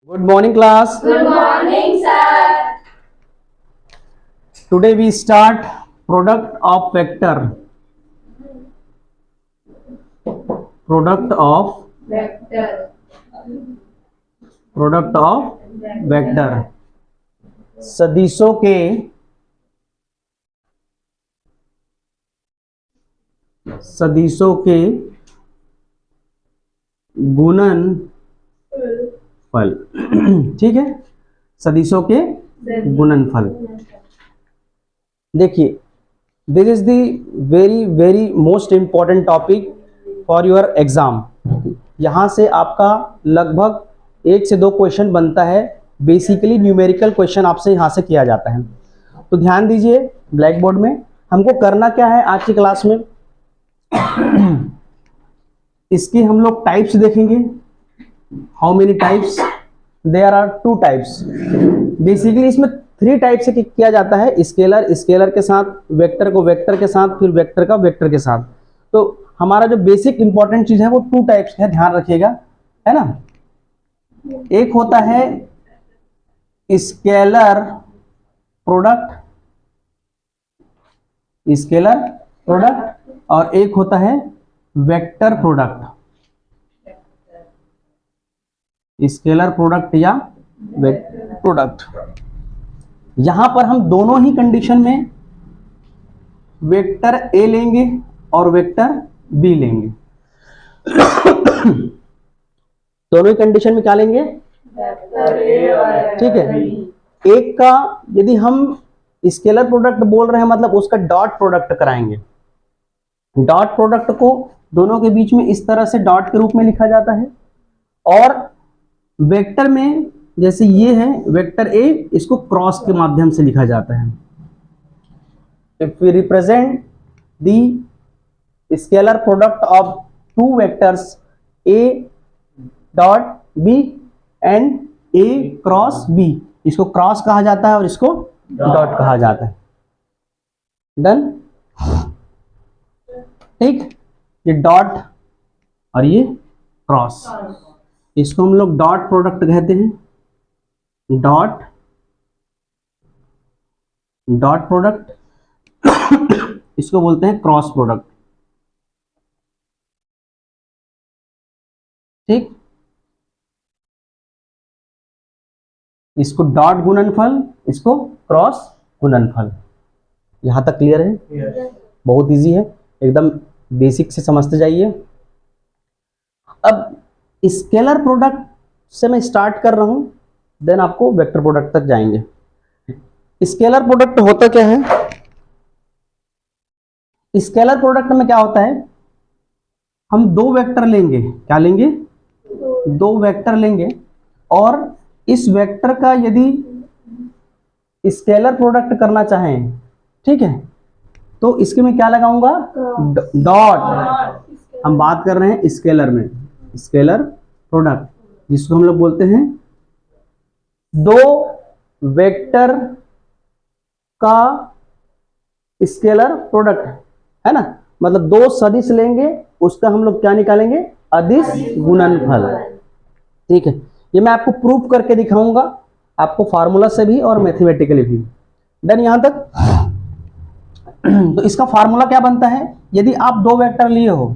Good morning, class. Good morning, sir. Today we start product of vector. Product of Vector. vector. सदिशों के गुणनफल. ठीक है, सदिशों के गुणनफल. देखिए, this is the very very most important topic for your exam. यहाँ से आपका लगभग 1 से 2 क्वेश्चन बनता है. बेसिकली न्यूमेरिकल क्वेश्चन आपसे यहाँ से किया जाता है. तो ध्यान दीजिए, ब्लैक बोर्ड में हमको करना क्या है आज की क्लास में. इसकी हम लोग टाइप्स देखेंगे. How many types? There are 2 types. Basically इसमें 3 टाइप से किया जाता है. स्केलर, स्केलर के साथ, वेक्टर को वेक्टर के साथ, फिर वेक्टर का वेक्टर के साथ. तो हमारा जो बेसिक इंपॉर्टेंट चीज है वो 2 टाइप्स है, ध्यान रखिएगा, है ना. एक होता है स्केलर प्रोडक्ट और एक होता है वेक्टर प्रोडक्ट. स्केलर प्रोडक्ट या वेक्टर प्रोडक्ट. यहां पर हम दोनों ही कंडीशन में वेक्टर ए लेंगे और वेक्टर बी लेंगे. दोनों ही कंडीशन में क्या लेंगे? ठीक है. एक का यदि हम स्केलर प्रोडक्ट बोल रहे हैं मतलब उसका डॉट प्रोडक्ट कराएंगे. डॉट प्रोडक्ट को दोनों के बीच में इस तरह से डॉट के रूप में लिखा जाता है. और वेक्टर में जैसे ये है वेक्टर ए, इसको क्रॉस के माध्यम से लिखा जाता है. If we represent the scalar product of 2 vectors A dot B and A cross B, इसको क्रॉस कहा जाता है और इसको डॉट कहा जाता है. डन. ठीक, ये डॉट और ये क्रॉस, इसको हम लोग डॉट प्रोडक्ट कहते हैं. Dot product. इसको बोलते हैं क्रॉस प्रोडक्ट. ठीक, इसको डॉट गुणनफल, इसको क्रॉस गुणनफल. यहां तक क्लियर है? yes. बहुत इजी है, एकदम बेसिक से समझते जाइए. अब स्केलर प्रोडक्ट से मैं स्टार्ट कर रहा हूं, देन आपको वेक्टर प्रोडक्ट तक जाएंगे. स्केलर प्रोडक्ट होता क्या है? स्केलर प्रोडक्ट में क्या होता है, हम 2 वेक्टर लेंगे. क्या लेंगे? 2 वेक्टर लेंगे और इस वेक्टर का यदि स्केलर प्रोडक्ट करना चाहें, ठीक है, तो इसके में क्या लगाऊंगा? डॉट. हम बात कर रहे हैं स्केलर में, स्केलर प्रोडक्ट जिसको हम लोग बोलते हैं 2 वेक्टर का स्केलर प्रोडक्ट, है ना. मतलब 2 सदिश लेंगे, उसका हम लोग क्या निकालेंगे? अदिश गुणनफल. ठीक है, ये मैं आपको प्रूफ करके दिखाऊंगा, आपको फार्मूला से भी और मैथमेटिकली भी. देन यहां तक. तो इसका फार्मूला क्या बनता है? यदि आप 2 वेक्टर लिए हो,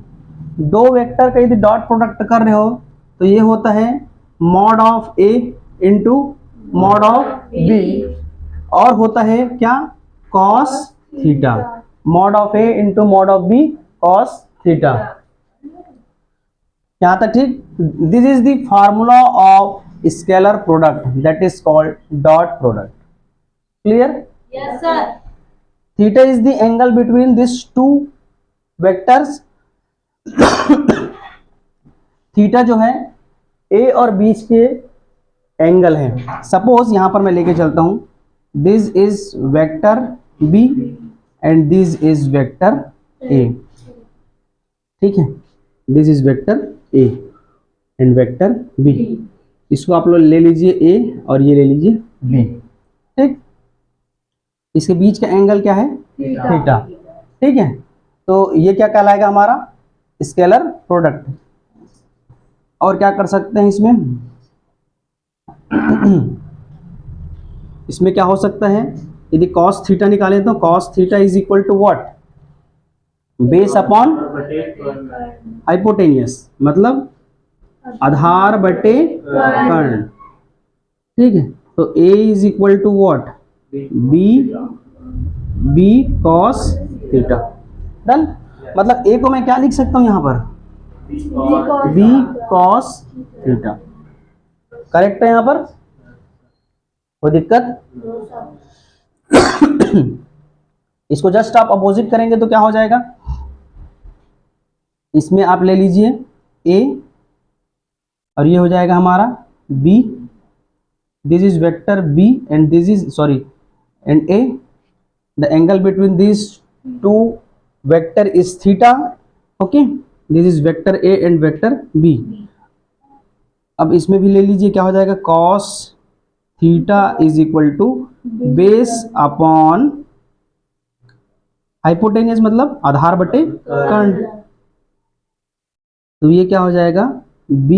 2 वेक्टर का यदि डॉट प्रोडक्ट कर रहे हो तो ये होता है mod of A into mod of B, और होता है क्या? Cos theta. Mod of A into mod of B cos theta. यहां तक ठीक? This is the formula of scalar product, that is called dot product. Clear? Yes, sir. Theta is the angle between this 2 vectors. Theta जो है ए और बीच के angle है. Suppose यहां पर मैं लेके चलता हूं, this is vector B and this is vector A. ठीक है, this is vector A and vector B. इसको आप लोग ले लीजिए ए और ये ले लीजिए बी. ठीक, इसके बीच का एंगल क्या है? थीटा. ठीक है, तो ये क्या कहलाएगा? हमारा स्केलर प्रोडक्ट. और क्या कर सकते हैं इसमें? इसमें क्या हो सकता है, यदि cos थीटा निकालें तो cos theta is equal to what, base upon hypotenuse, मतलब आधार बटे कर्ण। ठीक है, तो a is equal to what, B cos theta. Done. मतलब a को मैं क्या लिख सकता हूं यहां पर, बी कॉस थीटा। करेक्ट है यहां पर, कोई दिक्कत? इसको जस्ट आप अपोजिट करेंगे तो क्या हो जाएगा, इसमें आप ले लीजिए a और ये हो जाएगा हमारा b, this is vector b and this is sorry and a, the angle between this two vector is theta. Okay, this is vector a and vector b। अब इसमें भी ले लीजिए, क्या हो जाएगा, cos theta is equal to base upon hypotenuse, मतलब आधार बटे कर्ण। तो ये क्या हो जाएगा, b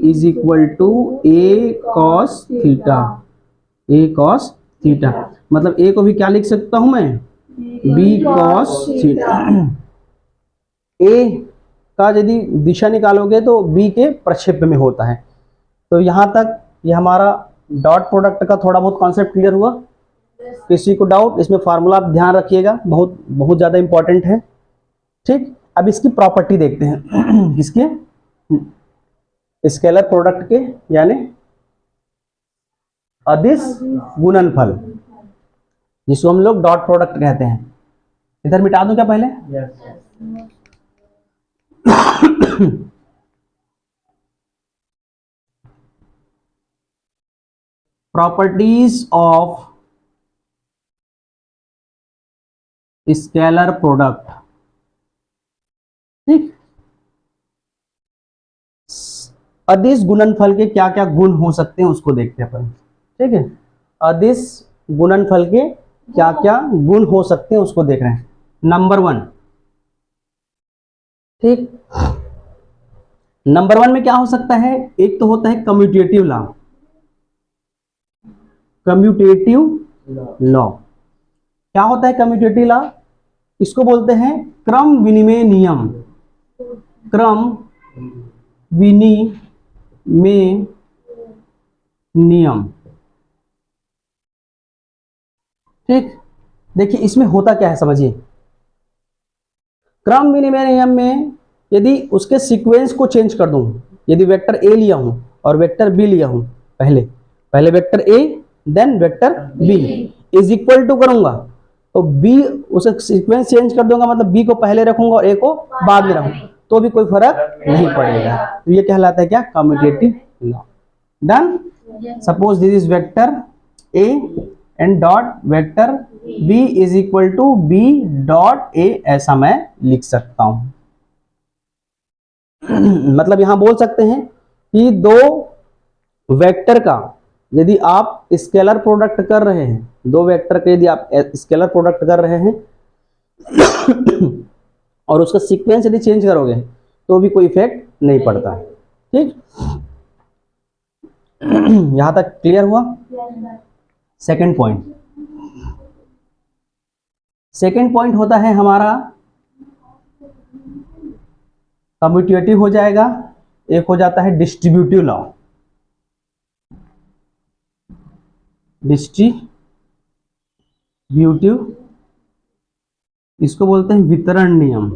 is equal to a cos theta, a cos theta. मतलब a को भी क्या लिख सकता हूं मैं, b cos थीटा। a का यदि दिशा निकालोगे तो b के प्रक्षेप में होता है। तो यहां तक ये हमारा डॉट प्रोडक्ट का थोड़ा बहुत कॉन्सेप्ट क्लियर हुआ। किसी को डाउट, इसमें फार्मूला आप ध्यान रखिएगा, बहुत बहुत ज्यादा इंपॉर्टेंट है। ठीक, अब इसकी प्रॉपर्टी देखते हैं किसके, स्केलर प्रोडक्ट के, यानी अदिश गुणनफल, जिसको हम लोग डॉट प्रोडक्ट कहते हैं। इधर मिटा दूं क्या पहले? Properties of scalar product. ठीक, अदिश गुणनफल के क्या क्या गुण हो सकते हैं उसको देखते हैं अपन। ठीक है, अदिश गुणनफल के क्या क्या गुण हो सकते हैं उसको देख रहे हैं। नंबर 1, ठीक, नंबर 1 में क्या हो सकता है, एक तो होता है कम्यूटेटिव लॉ। कम्यूटेटिव लॉ क्या होता है? कम्यूटेटिव लॉ इसको बोलते हैं क्रम विनिमय नियम। क्रम विनिमय नियम। ठीक, देखिए इसमें होता क्या है, समझिए। क्रम विनिमय नियम में यदि उसके सीक्वेंस को चेंज कर दूं, यदि वेक्टर a लिया हूं और वेक्टर b लिया हूं, पहले vector a then vector b is equal to करूंगा, तो b उसे सीक्वेंस चेंज कर दूंगा, मतलब b को पहले रखूंगा और a को बाद में रखूंगा, तो भी कोई फर्क नहीं पड़ेगा। तो ये कहलाता है क्या, commutative law. Done. Suppose this is vector a and dot vector b is equal to b dot a, ऐसा मैं लिख सकता हूं। मतलब यहां बोल सकते हैं कि दो वेक्टर का यदि आप स्केलर प्रोडक्ट कर रहे हैं, दो वेक्टर का यदि आप स्केलर प्रोडक्ट कर रहे हैं और उसका सीक्वेंस यदि चेंज करोगे तो भी कोई इफेक्ट नहीं पड़ता। ठीक, यहां तक क्लियर हुआ? सेकंड पॉइंट होता है हमारा कम्यूटेटिव हो जाएगा, एक हो जाता है डिस्ट्रीब्यूटिव लॉ। डिस्ट्रीब्यूटिव, इसको बोलते हैं वितरण नियम।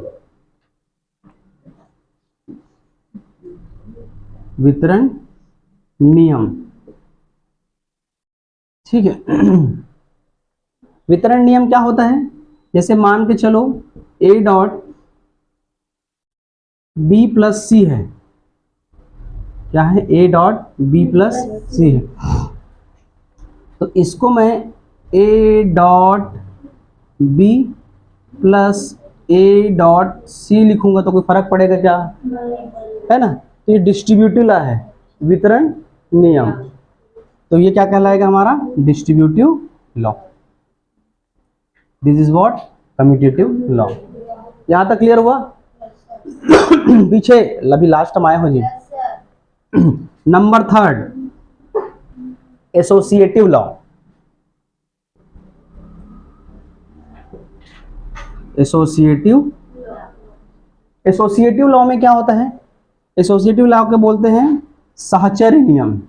वितरण नियम, ठीक है। वितरण नियम क्या होता है, जैसे मान के चलो a डॉट b प्लस सी है, क्या है, a डॉट b प्लस सी है, तो इसको मैं a dot b plus a dot c लिखूंगा तो कोई फर्क पड़ेगा क्या, है ना? तो ये डिस्ट्रीब्यूटिव लॉ है, वितरण नियम। तो ये क्या कहलाएगा हमारा, distributive law. This is what, commutative law. यहां तक क्लियर हुआ? पीछे अभी लास्ट में आए हो जी। Number 3, associative law. Associative law में क्या होता है? एसोसिएटिव लॉ के बोलते हैं साहचर्य नियम।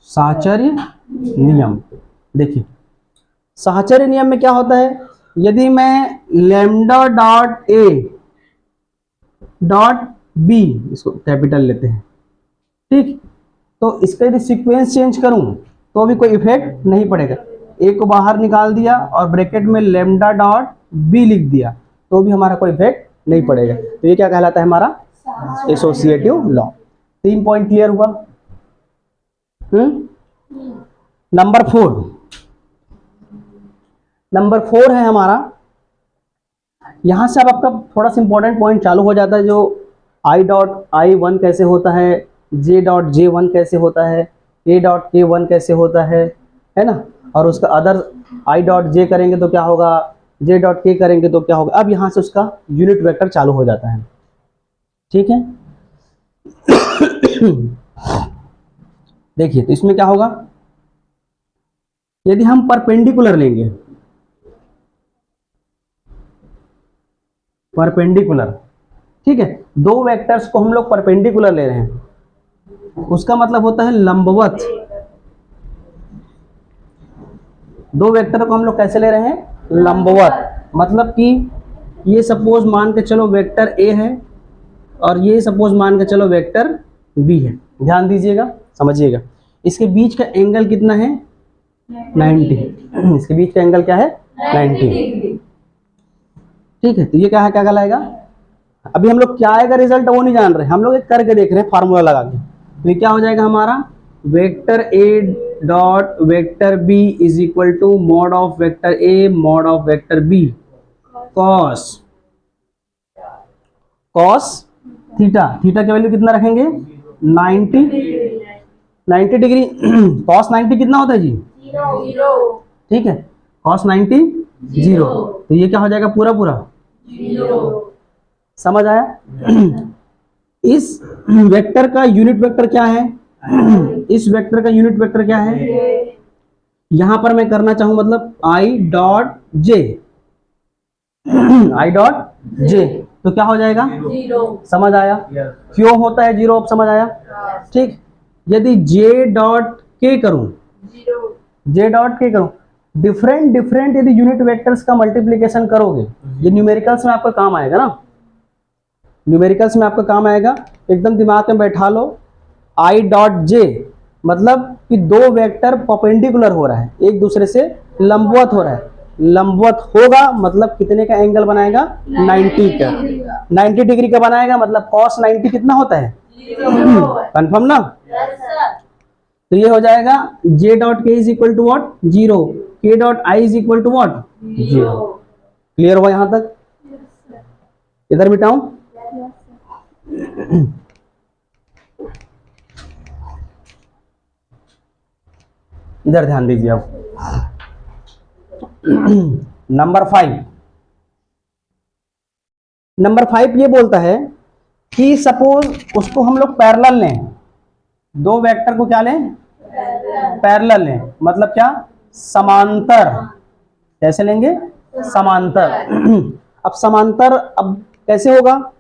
साहचर्य नियम, देखिए साहचर्य नियम में क्या होता है, यदि मैं lambda dot A dot B, इसको कैपिटल लेते हैं, ठीक, तो इसका यदि सीक्वेंस चेंज करूं तो भी कोई इफेक्ट नहीं पड़ेगा। ए को बाहर निकाल दिया और ब्रैकेट में लैम्डा डॉट बी लिख दिया तो भी हमारा कोई इफेक्ट नहीं पड़ेगा। तो ये क्या कहलाता है? हमारा एसोसिएटिव लॉ। 3 पॉइंट क्लियर हुआ। नंबर 4 है हमारा, यहां से अब आपका थोड़ा सा इंपॉर्टेंट पॉइंट चालू हो जाता है, जो आई डॉट आई वन कैसे होता है, जे डॉट जे वन कैसे होता है, ए डॉट के वन कैसे होता है ना, और उसका अदर आई डॉट जे करेंगे तो क्या होगा, जे डॉट के करेंगे तो क्या होगा। अब यहां से उसका यूनिट वेक्टर चालू हो जाता है, ठीक है। देखिए तो इसमें क्या होगा, यदि हम परपेंडिकुलर लेंगे, परपेंडिकुलर, ठीक है, दो वेक्टर्स को हम लोग परपेंडिकुलर ले रहे हैं, उसका मतलब होता है लंबवत। दो वेक्टर को हम लोग कैसे ले रहे हैं? लंबवत। मतलब कि ये सपोज मान के चलो वेक्टर ए है और ये सपोज मान के चलो वेक्टर बी है। ध्यान दीजिएगा, समझिएगा, इसके बीच का एंगल कितना है? 90। इसके बीच का एंगल क्या है? 90, ठीक है। तो ये क्या है, क्या कहलाएगा? अभी हम लोग क्या आएगा रिजल्ट वो नहीं जान रहे, हम लोग एक करके देख रहे हैं फार्मूला लगा के। तो ये क्या हो जाएगा हमारा, vector A dot vector B is equal to mod of vector A mod of vector B cos theta. Theta की वैल्यू कितना रखेंगे? 90 डिग्री। कॉस 90 कितना होता है जी? 0। ठीक है, कॉस 90 0। तो ये क्या हो जाएगा? पूरा 0। समझ आया? इस वेक्टर का यूनिट वेक्टर क्या है? इस वेक्टर का यूनिट वेक्टर क्या है? यहां पर मैं करना चाहूं मतलब I dot J, I dot J, तो क्या हो जाएगा? 0। समझ आया? क्यों होता है 0? अब समझ आया? ठीक। यदि जे डॉट के करूं, 0। जे डॉट के करूं, डिफरेंट यदि यूनिट वेक्टर्स का मल्टीप्लीकेशन करोगे, ये न्यूमेरिकल्स में आपका काम आएगा ना, न्यूमेरिकल्स में आपका काम आएगा। एकदम दिमाग में बैठा लो, आई डॉट जे मतलब कि दो वेक्टर परपेंडिकुलर हो रहा है, एक दूसरे से लंबवत हो रहा है। लंबवत होगा मतलब कितने का एंगल बनाएगा? 90 का। 90 डिग्री का बनाएगा मतलब cos 90 कितना होता है? 0। कंफर्म ना? Yes sir. तो ये हो जाएगा j dot K is equal to what? 0, k dot I is equal to what? 0। Clear हुआ यहां तक? इधर मिटाऊं? इधर ध्यान दीजिए अब। नंबर 5 ये बोलता है कि सपोज उसको हम लोग पैरेलल लें, दो वेक्टर को क्या लें? पैरेलल लें, मतलब क्या? समांतर। कैसे लेंगे? समांतर। अब समांतर अब कैसे होगा?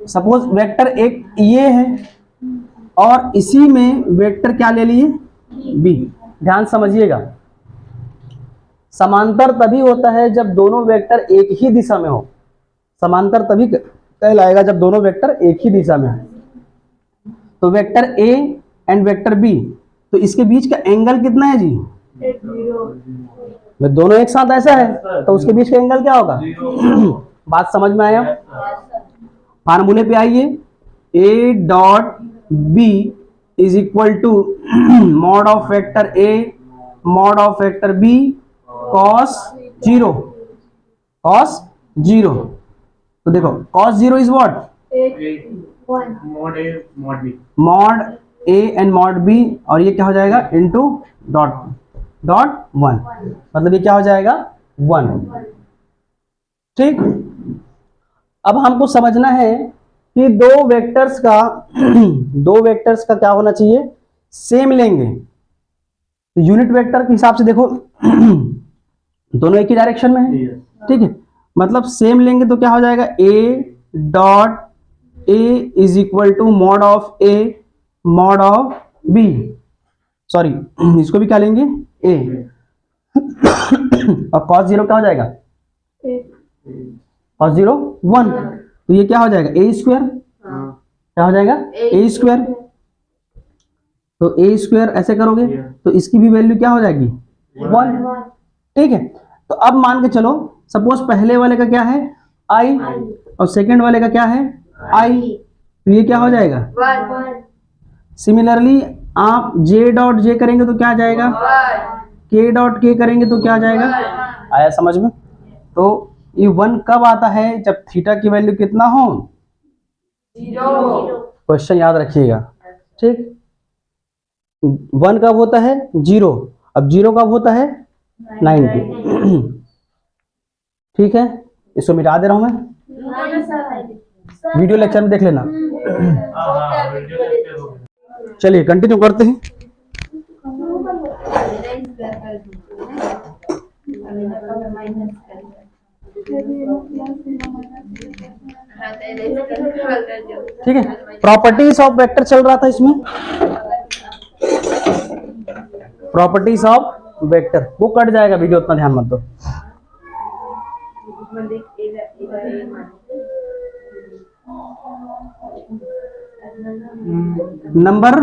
सपोज वेक्टर एक ये है और इसी में वेक्टर क्या ले लिए? बी। ध्यान समझिएगा, समांतर तभी होता है जब दोनों वेक्टर एक ही दिशा में हो। समांतर तभी कहलाएगा जब दोनों वेक्टर एक ही दिशा में हो। तो vector A and vector B, तो इसके बीच का एंगल कितना है जी? 0। दोनों एक साथ ऐसा है तो उसके बीच का एंगल क्या होगा? बात समझ में आया? फार्मूले पे आइए, A dot B is equal to mod of vector A mod of vector B cos 0। cos 0, तो देखो cos 0 is what? mod A mod B। Mod A and mod B, और ये क्या हो जाएगा? इनटू डॉट 1, मतलब ये क्या हो जाएगा? 1। ठीक। अब हमको समझना है कि दो वेक्टर्स का क्या होना चाहिए, सेम लेंगे। यूनिट वेक्टर के हिसाब से देखो दोनों एक ही डायरेक्शन में है, ठीक है, मतलब सेम लेंगे तो क्या हो जाएगा, A dot A is equal to mod of A mod of B, sorry इसको भी क्या लेंगे, ए और cos 0 क्या हो जाएगा, cos 0 1, तो ये क्या हो जाएगा, ए स्क्वायर, क्या हो जाएगा, ए स्क्वायर, तो ए स्क्वायर ऐसे करोगे तो इसकी भी वैल्यू क्या हो जाएगी, 1, ठीक है। तो अब मान के चलो सपोज पहले वाले का क्या है, आई, और सेकंड वाले का क्या है, आई, तो ये क्या हो जाएगा, सिमिलरली आप जे डॉट जे करेंगे तो क्या आ जाएगा, के डॉट के करेंगे तो क्या आ जाएगा, आया समझ में। तो ये 1 कब आता है, जब थीटा की वैल्यू कितना हो, 0, क्वेश्चन याद रखिएगा, ठीक। 1 कब होता है, 0, अब 0 कब होता है, 90, ठीक है। इसको मिटा दे रहा हूं मैं, वीडियो लेक्चर में देख लेना। चलिए कंटिन्यू करते हैं। ठीक है, प्रॉपर्टीज ऑफ वेक्टर चल रहा था इसमें, प्रॉपर्टीज ऑफ वेक्टर, वो कट जाएगा वीडियो, उतना ध्यान मत दो। नंबर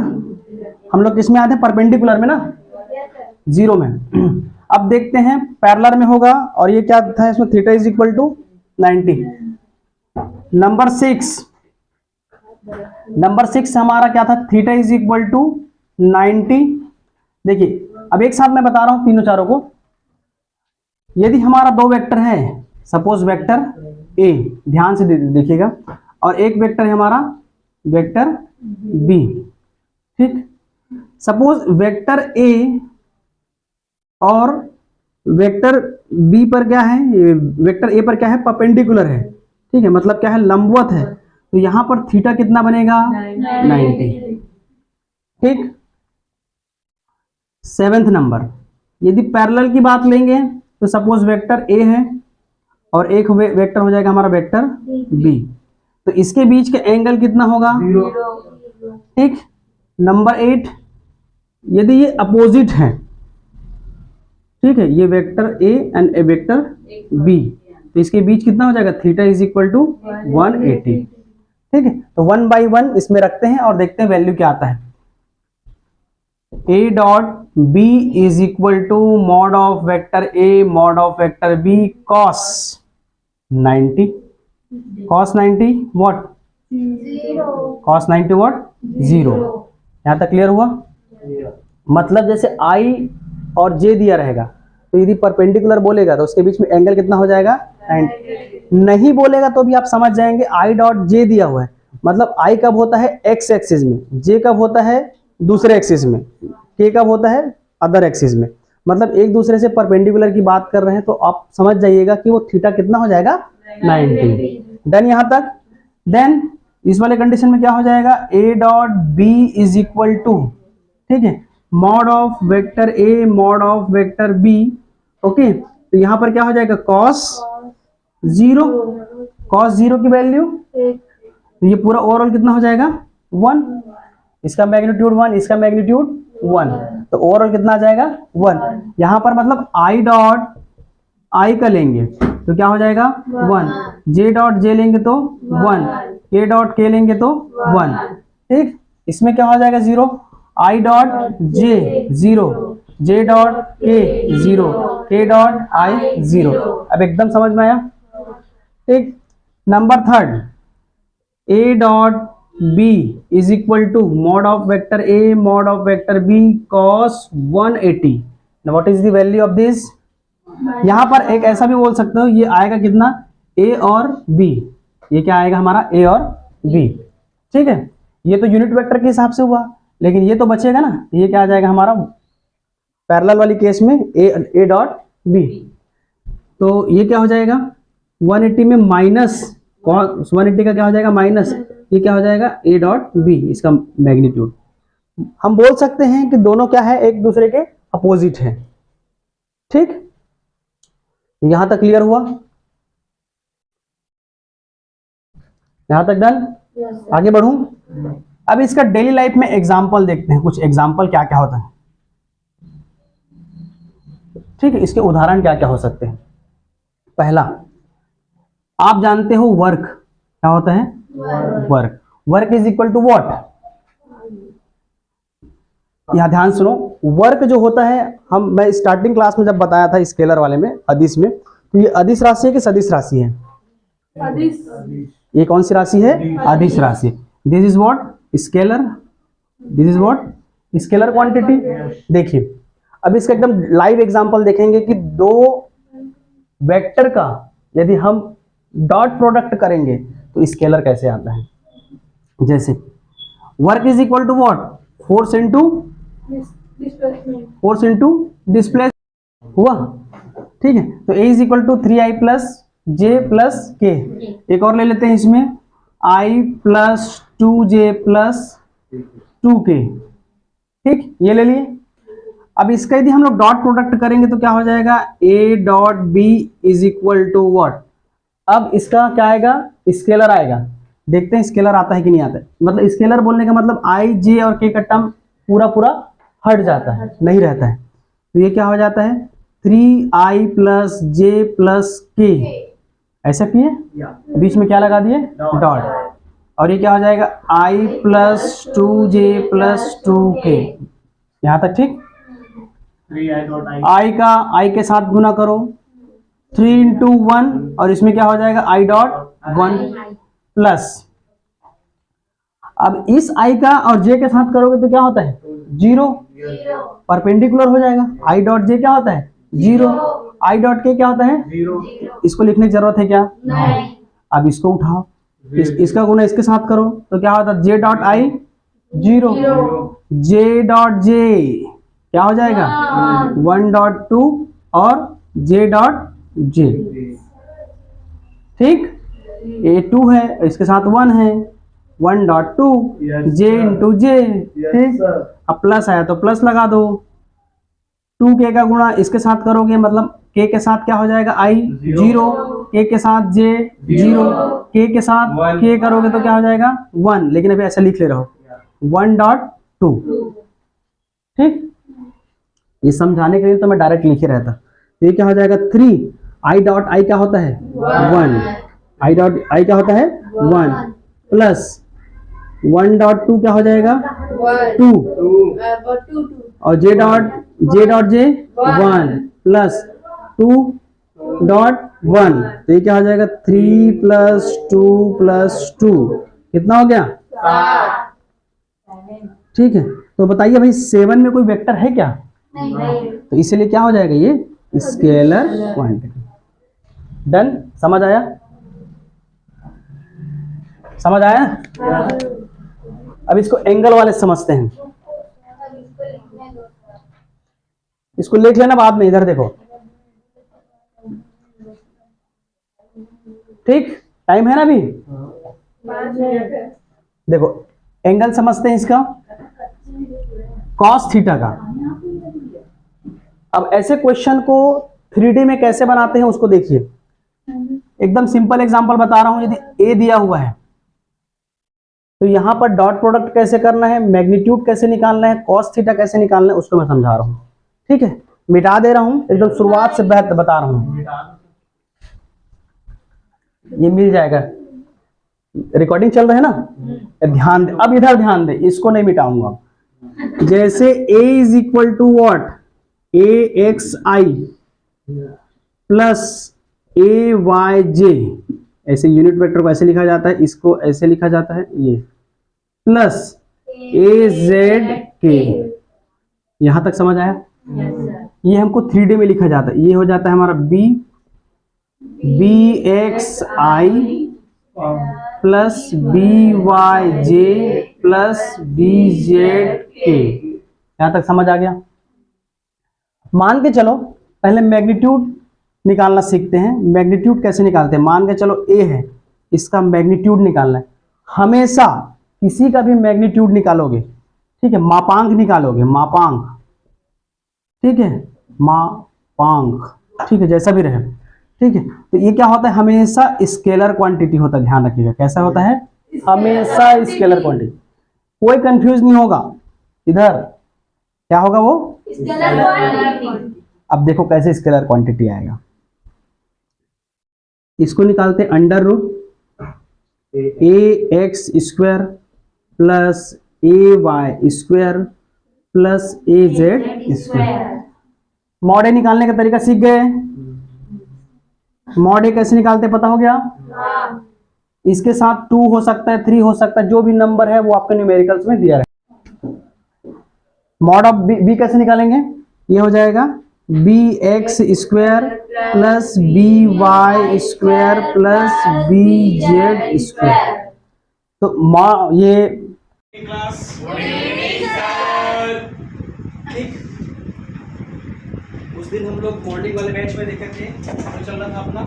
हम लोग किसमें आते हैं, परपेंडिकुलर में ना, 0 में। अब देखते हैं पैरेलल में होगा, और ये क्या था इसमें, theta is equal to 90। Number 6 हमारा क्या था, थीटा इज इक्वल टू 90। देखिए अब एक साथ मैं बता रहा हूं तीनों चारों को। यदि हमारा दो वेक्टर है, सपोज वेक्टर ए, ध्यान से देखिएगा, और एक वेक्टर है हमारा वेक्टर बी, ठीक। सपोज वेक्टर ए और वेक्टर बी पर क्या है, वेक्टर ए पर क्या है, परपेंडिकुलर है, ठीक है, मतलब क्या है, लंबवत है, तो यहां पर थीटा कितना बनेगा, 90, ठीक। 7th नंबर, यदि पैरेलल की बात लेंगे तो सपोज वेक्टर ए है और एक वेक्टर हो जाएगा हमारा वेक्टर बी, तो इसके बीच का एंगल कितना होगा, 0, ठीक। नंबर 8, यदि ये अपोजिट है, ठीक है, ये vector A and A vector B, तो इसके बीच कितना हो जाएगा, थीटा इज इक्वल टू 180, ठीक है। तो 1 by 1 इसमें रखते हैं और देखते हैं वैल्यू क्या आता है। A dot B is equal to mod of vector A mod of vector B cos 90, cos 90 what, cos 90 what, 0। यहां तक क्लियर हुआ, मतलब जैसे आई और जे दिया रहेगा, तो यदि परपेंडिकुलर बोलेगा तो उसके बीच में एंगल कितना हो जाएगा, 90। नहीं बोलेगा तो भी आप समझ जाएंगे, आई डॉट जे दिया हुआ है, मतलब आई कब होता है एक्स एक्सिस में, जे कब होता है दूसरे एक्सिस में, के कब होता है अदर एक्सिस में, मतलब एक दूसरे से परपेंडिकुलर की बात कर रहे हैं, तो आप समझ जाइएगा कि वो थीटा कितना हो जाएगा, 90। देन यहां तक, देन इस वाले कंडीशन में क्या हो जाएगा, A dot B is equal to, ठीक है, mod of vector A mod of vector B, okay, तो यहां पर क्या हो जाएगा, cos 0, cos 0 की वैल्यू, तो ये पूरा ओवरऑल कितना हो जाएगा, 1, इसका मैग्नीट्यूड 1, इसका मैग्नीट्यूड 1, तो ओवरऑल कितना आ जाएगा, 1। यहां पर मतलब आई डॉट आई का लेंगे तो क्या हो जाएगा, 1, जे डॉट जे लेंगे तो 1, के डॉट के लेंगे तो 1, ठीक। इसमें क्या हो जाएगा, 0, I dot J 0, J dot के 0, के डॉट आई 0। अब एकदम समझ में आया, ठीक। Number 3, A dot B is equal to mod of vector A mod of vector B cos 180। What is the value of this, यहां पर एक ऐसा भी बोल सकते हो, ये आएगा कितना, ए और बी, ये क्या आएगा हमारा, ए और बी, ठीक है। ये तो यूनिट वेक्टर के हिसाब से हुआ, लेकिन ये तो बचेगा ना, ये क्या आ जाएगा हमारा पैरेलल वाली केस में, ए डॉट बी, तो ये क्या हो जाएगा 180 में माइनस, 180 का क्या हो जाएगा माइनस, ये क्या हो जाएगा a डॉट b, इसका मैग्नीट्यूड। हम बोल सकते हैं कि दोनों क्या है, एक दूसरे के अपोजिट है। ठीक, यहां तक क्लियर हुआ? यहां तक डन? आगे बढ़ूं? अब इसका डेली लाइफ में एग्जाम्पल देखते हैं, कुछ एग्जाम्पल क्या क्या होता है। ठीक है, इसके उदाहरण क्या क्या हो सकते हैं। पहला, आप जानते हो वर्क क्या होता है? Work. Work is equal to what? यहां ध्यान सुनो, वर्क जो होता है, मैं स्टार्टिंग क्लास में जब बताया था स्केलर वाले में, अदिश में, तो ये अदिश राशि है कि सदिश राशि है? ये कौन सी राशि है? अदिश राशि। This is what? Scalar. This is what? Scalar quantity. देखिए, अब इसका एकदम लाइव एग्जांपल देखेंगे कि दो वेक्टर का यदि हम डॉट प्रोडक्ट करेंगे तो स्केलर कैसे आता है। जैसे work is equal to what? Force into displacement हुआ। ठीक है, तो A is equal to 3i plus J plus K. एक और ले लेते हैं इसमें, i plus 2j plus 2k। ठीक, ये ले लिए। अब इसका यदि हम लोग डॉट प्रोडक्ट करेंगे तो क्या हो जाएगा? a dot b is equal to what? अब इसका क्या आएगा? स्केलर आएगा। देखते हैं स्केलर आता है कि नहीं आता है। मतलब स्केलर बोलने का मतलब i, j और k का टर्म पूरा पूरा हट जाता है, नहीं रहता है। तो ये क्या हो जाता है? 3i plus j plus k। ऐसा किए, बीच में क्या लगा दिए? डॉट। और ये क्या हो जाएगा? i plus 2j plus 2k। यहां तक ठीक? i का i के साथ गुना करो, 3 इंटू 1, और इसमें क्या हो जाएगा? i dot 1 plus. अब इस i का और j के साथ करोगे तो क्या होता है? 0। परपेंडिकुलर हो जाएगा। i डॉट j क्या होता है? 0। i डॉट k क्या होता है? 0। इसको लिखने की जरूरत है क्या? नहीं। अब इसको उठाओ, इसका गुना इसके साथ करो तो क्या होता है? j dot i 0, j dot j क्या हो जाएगा? 1 डॉट 2 और j डॉट j। ठीक, ये 2 है, इसके साथ 1 है, 1 डॉट 2 j इंटू j। ठीक, अब प्लस आया तो प्लस लगा दो। 2k का गुणा इसके साथ करोगे, मतलब k के साथ क्या हो जाएगा? i 0, k के साथ j 0, k के साथ k करोगे तो क्या हो जाएगा? 1। लेकिन अभी ऐसा लिख ले रहो, 1 डॉट 2। ठीक, ये समझाने के लिए तो मैं डायरेक्ट लिखे रहता। तो ये क्या हो जाएगा? 3 i डॉट i क्या होता है? 1। i डॉट i क्या होता है? 1 प्लस 1 डॉट 2 क्या हो जाएगा? 2 और j dot j 1 plus 2 dot 1। तो ये क्या हो जाएगा? 3 प्लस 2 प्लस 2 कितना हो गया? 7। ठीक है, तो बताइए भाई 7 में कोई वेक्टर है क्या? नहीं। तो इसलिए क्या हो जाएगा? ये स्केलर क्वांटिटी। डन? समझ आया? समझ आया? अब इसको एंगल वाले समझते हैं। इसको लिख लेना बाद में, इधर देखो। ठीक, टाइम है ना अभी? देखो, एंगल समझते हैं इसका, कॉस थीटा का। अब ऐसे क्वेश्चन को 3D में कैसे बनाते हैं उसको देखिए। एकदम सिंपल एग्जांपल बता रहा हूं। यदि ए दिया हुआ है तो यहां पर डॉट प्रोडक्ट कैसे करना है, मैग्नीट्यूड कैसे निकालना है, कॉस थीटा कैसे निकालना है, उसको मैं समझा रहा हूं। ठीक है, मिटा दे रहा हूं, एकदम शुरुआत से बता रहा हूं। ये मिल जाएगा, रिकॉर्डिंग चल रहा है ना? ध्यान दे, अब इधर ध्यान दे, इसको नहीं मिटाऊंगा। जैसे a is equal to what? axi plus ayj। ऐसे यूनिट वेक्टर को ऐसे लिखा जाता है, इसको ऐसे लिखा जाता है, ये प्लस azk। यहां तक समझ आया? ये हमको 3D में लिखा जाता है। ये हो जाता है हमारा bxi plus byj plus bzk। यहां तक समझ आ गया? मान के चलो पहले मैग्नीट्यूड निकालना सीखते हैं। मैग्नीट्यूड कैसे निकालते हैं? मान के चलो a है, इसका मैग्नीट्यूड निकालना है। हमेशा किसी का भी मैग्नीट्यूड निकालोगे, ठीक है, मापांक निकालोगे, मापांक, ठीक है, मापांक, ठीक है, जैसा भी रहे, ठीक है, तो ये क्या होता है, हमेशा स्केलर क्वांटिटी होता है, ध्यान रखिएगा, कैसा होता है, हमेशा स्केलर क्वांटिटी, कोई कंफ्यूज नहीं होगा, इधर क्या होगा वो, अब देखो कैसे स्केलर क्वांटिटी आएगा, इसको निकालते under root A x square plus A y square plus A z square. Mod ए निकालने का तरीका सीख गए, मॉड ए कैसे निकालते पता हो गया, इसके साथ 2 हो सकता है, 3 हो सकता है, जो भी नंबर है वो आपके न्यूमेरिकल्स में दिया है। मॉड ऑफ बी कैसे निकालेंगे, ये हो जाएगा B X square plus B Y square plus B Z square. तो ये क्लास ठीक, उस दिन हम लोग मॉर्निंग वाले बैच में देखे थे, तो चल रहा था अपना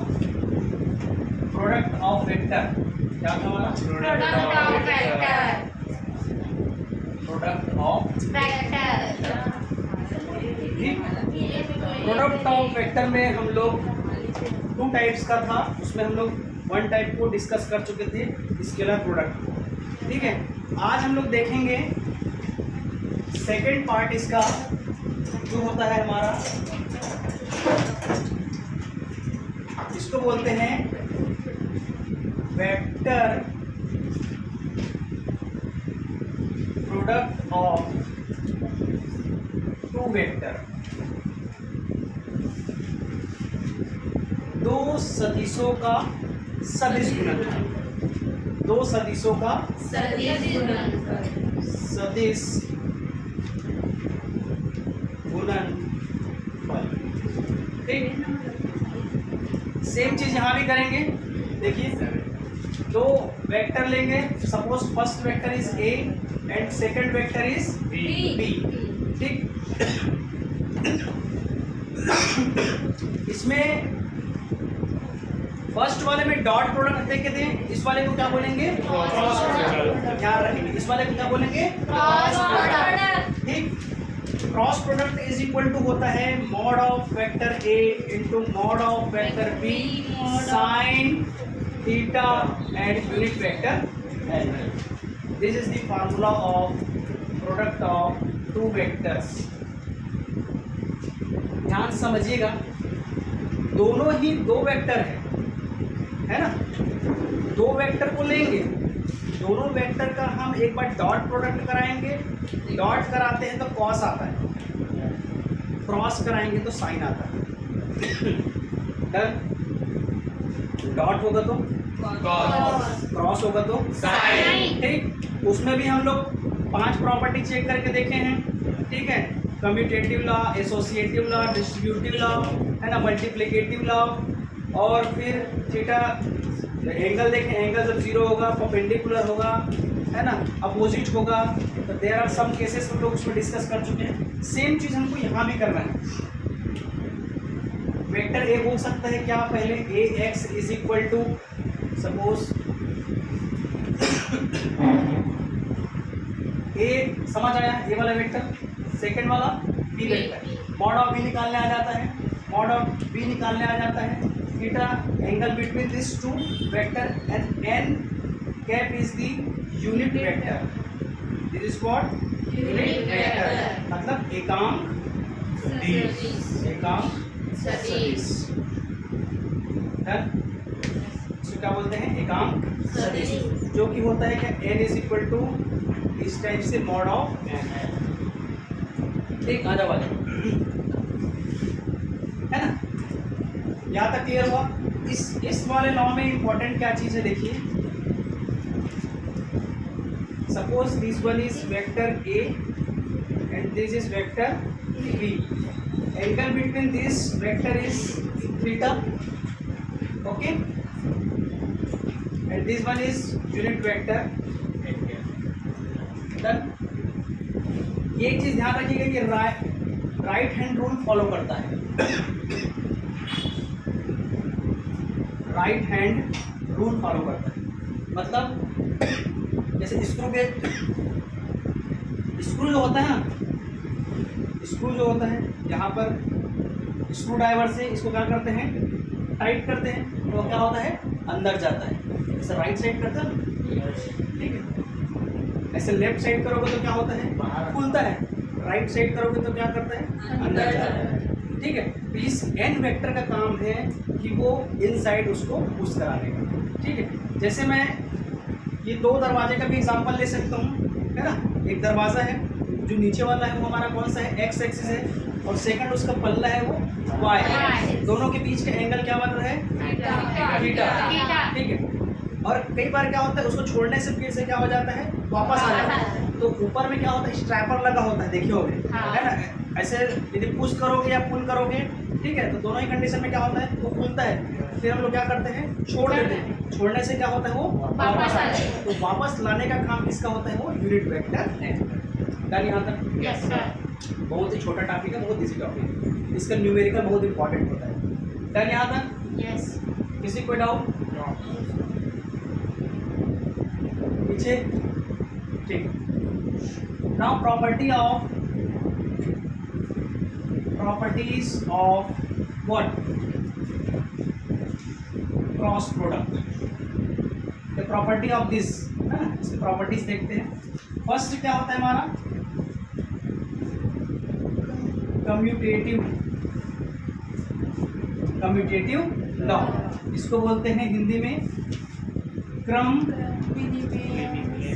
प्रोडक्ट ऑफ वेक्टर, क्या था हमारा प्रोडक्ट ऑफ ठीक। प्रोडक्ट ऑफ वेक्टर में हम लोग 2 टाइप्स का था, उसमें हम लोग 1 टाइप को डिस्कस कर चुके थे, स्केलर प्रोडक्ट, ठीक है। आज हम लोग देखेंगे सेकंड पार्ट इसका, जो होता है हमारा, इसको बोलते हैं वेक्टर प्रोडक्ट ऑफ 2 वेक्टर, 2 सदिशों का सदिश गुणनफल, 2 सदिशों का सदिश गुणनफल, ठीक। सेम चीज यहां भी करेंगे, देखिए 2 वेक्टर लेंगे, suppose first vector is A and second vector is B, ठीक। इसमें फर्स्ट वाले में डॉट प्रोडक्ट देखे थे, इस वाले को क्या बोलेंगे, क्रॉस प्रोडक्ट, ध्यान रखेंगे, इस वाले को क्या बोलेंगे, क्रॉस प्रोडक्ट, ठीक। Cross product is equal to होता है mod of vector A into mod of vector B sine theta and unit vector L. This is the formula of product of 2 vectors. ध्यान समझिएगा, दोनों ही 2 वेक्टर है ना, 2 vector को लेंगे, दोनों वेक्टर का हम एक बार डॉट प्रोडक्ट कराएंगे, डॉट कराते हैं तो कॉस आता है, क्रॉस कराएंगे तो साइन आता है, डन। डॉट होगा तो क्रॉस होगा तो साइन, ठीक। उसमें भी हम लोग 5 प्रॉपर्टी चेक करके देखे हैं, ठीक है, commutative law, associative law, distributive law, है ना, मल्टीप्लिकेटिव लॉ, और फिर थीटा एंगल देखें, एंगल जब 0 होगा परपेंडिकुलर होगा, है ना, अपोजिट होगा, तो देयर आर सम केसेस हम लोग उसमें डिस्कस कर चुके हैं। सेम चीज हमको यहाँ भी करना है। वेक्टर ए बोल सकता है क्या, पहले A x is equal to suppose A, समझ आया, ए वाला वेक्टर, सेकंड वाला B vector, mod of B निकालने आ जाता है, मॉड ऑफ बी निकालने आ जाता है, theta angle between this 2 vector and N cap is the unit vector, this is what unit vector, मतलब एकांक सदिश, एकांक सदिश, इसको क्या बोलते हैं, एकांक सदिश, जो कि होता है क्या, n इज इक्वल टू इस टाइप से मॉड ऑफ n है, ठीक। आजा वाले, है ना, यहाँ तक क्लियर हुआ। इस वाले लॉ में इंपॉर्टेंट क्या चीज है, देखिए, suppose this one is vector A and this is vector B, angle between this vector is theta, okay, and this one is unit vector, done. एक चीज ध्यान रखिएगा कि राइट हैंड रूल फॉलो करता है, राइट हैंड रूल फॉलो करता है, मतलब जैसे स्क्रू गेज, स्क्रू जो होता है ना, स्क्रू जो होता है यहाँ पर स्क्रू ड्राइवर से इसको क्या करते हैं, टाइट करते हैं, तो क्या होता है अंदर जाता है। ऐसे राइट साइड करते हैं, ठीक है, ऐसे लेफ्ट साइड करोगे तो क्या होता है खुलता है, राइट साइड करोगे तो क्या करता है अंदर जाता है, ठीक है। तो इस एन वेक्टर का काम है कि वो इनसाइड उसको पुश कराने का, ठीक है। जैसे मैं ये दो दरवाजे का भी एग्जांपल ले सकता हूँ, है ना। एक दरवाज़ा है जो नीचे वाला है वो हमारा कौन सा है, एक्स एक्सिस है, और सेकंड उसका पल्ला है वो वाई है। दोनों के बीच का एंगल क्या बन रहा है, थीटा, ठीक है। और कई बार क्या होता है उसको छोड़ने से फिर से क्या हो जाता है वापस आ जाता है। तो ऊपर में क्या होता है स्ट्रैपर लगा होता है, देखिए होगे, है ना। ऐसे यदि पुश करोगे या पुल करोगे, ठीक है, तो दोनों ही कंडीशन में क्या होता है वो खुलता है, फिर हम लोग क्या करते हैं छोड़ देते हैं, छोड़ने से क्या होता है वो वापस आ जाता है। तो वापस लाने का काम किसका होता है, वो यूनिट वेक्टर है। डन यहाँ तक? बहुत ही छोटा टॉपिक है, बहुत इजी टॉपिक है, इसका न्यूमेरिकल बहुत इंपॉर्टेंट होता है। डन यहाँ तक? किसी कोई डाउट पीछे? ठीक। Now properties of what, cross product, the property of this, है ना। इसकी प्रॉपर्टीज देखते हैं। फर्स्ट क्या होता है हमारा कम्यूटेटिव लॉ, इसको बोलते हैं हिंदी में क्रम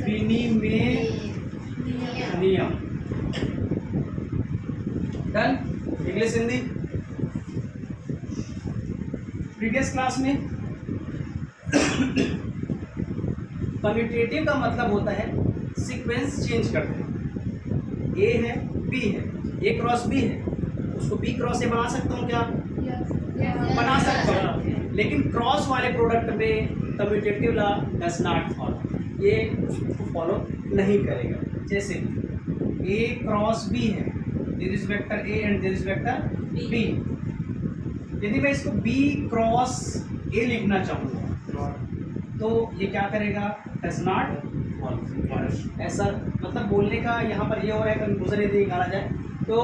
विनिमय नियम। Done? English Hindi. Previous class में कम्यूटेटिव का मतलब होता है सीक्वेंस चेंज करते हैं। ए है, बी है, ए क्रॉस बी है, उसको बी क्रॉस ए बना सकता हूँ क्या? बना सकता हूँ, लेकिन क्रॉस वाले प्रोडक्ट में commutative law does not follow, ये उसको फॉलो नहीं करेगा। जैसे ए क्रॉस बी है, there is vector A and there is vector B. यदि मैं इसको बी क्रॉस ए लिखना चाहूँगा तो ये क्या करेगा, डज नॉट फॉलो। ऐसा मतलब बोलने का यहाँ पर ये हो रहा है, कंफ्यूजन यदि निकाला जाए तो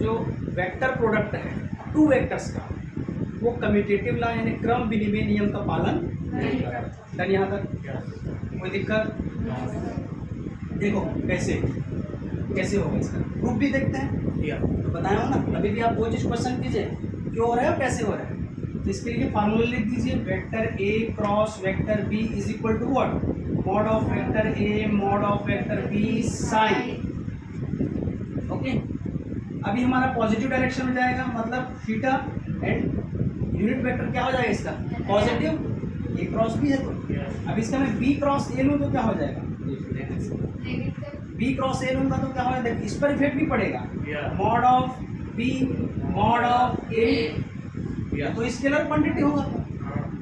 जो वेक्टर प्रोडक्ट है टू वेक्टर्स का, वो कम्यूटेटिव लॉ यानी क्रम विनिमय नियम का पालन नहीं करता। डन यहाँ तक? कोई दिक्कत? देखो कैसे होगा इसका प्रूफ भी देखते हैं। तो बताया हो ना, अभी भी आप वो चीज़ क्वेश्चन कीजिए क्यों हो रहा है और कैसे हो रहा है। तो इसके लिए फार्मूला लिख दीजिए, vector A cross vector B is equal to what, mod of vector A mod of vector B sine. Okay, अभी हमारा पॉजिटिव डायरेक्शन में जाएगा, मतलब थीटा एंड यूनिट वेक्टर क्या हो जाएगा इसका पॉजिटिव, ए क्रॉस बी है। तो अब इसका मैं बी क्रॉस ए लूँ तो क्या हो जाएगा, बी क्रॉस ए लूँगा तो क्या हो जाएगा, इस पर इफेक्ट भी पड़ेगा, mod of B mod of A, तो स्केलर क्वांटिटी होगा,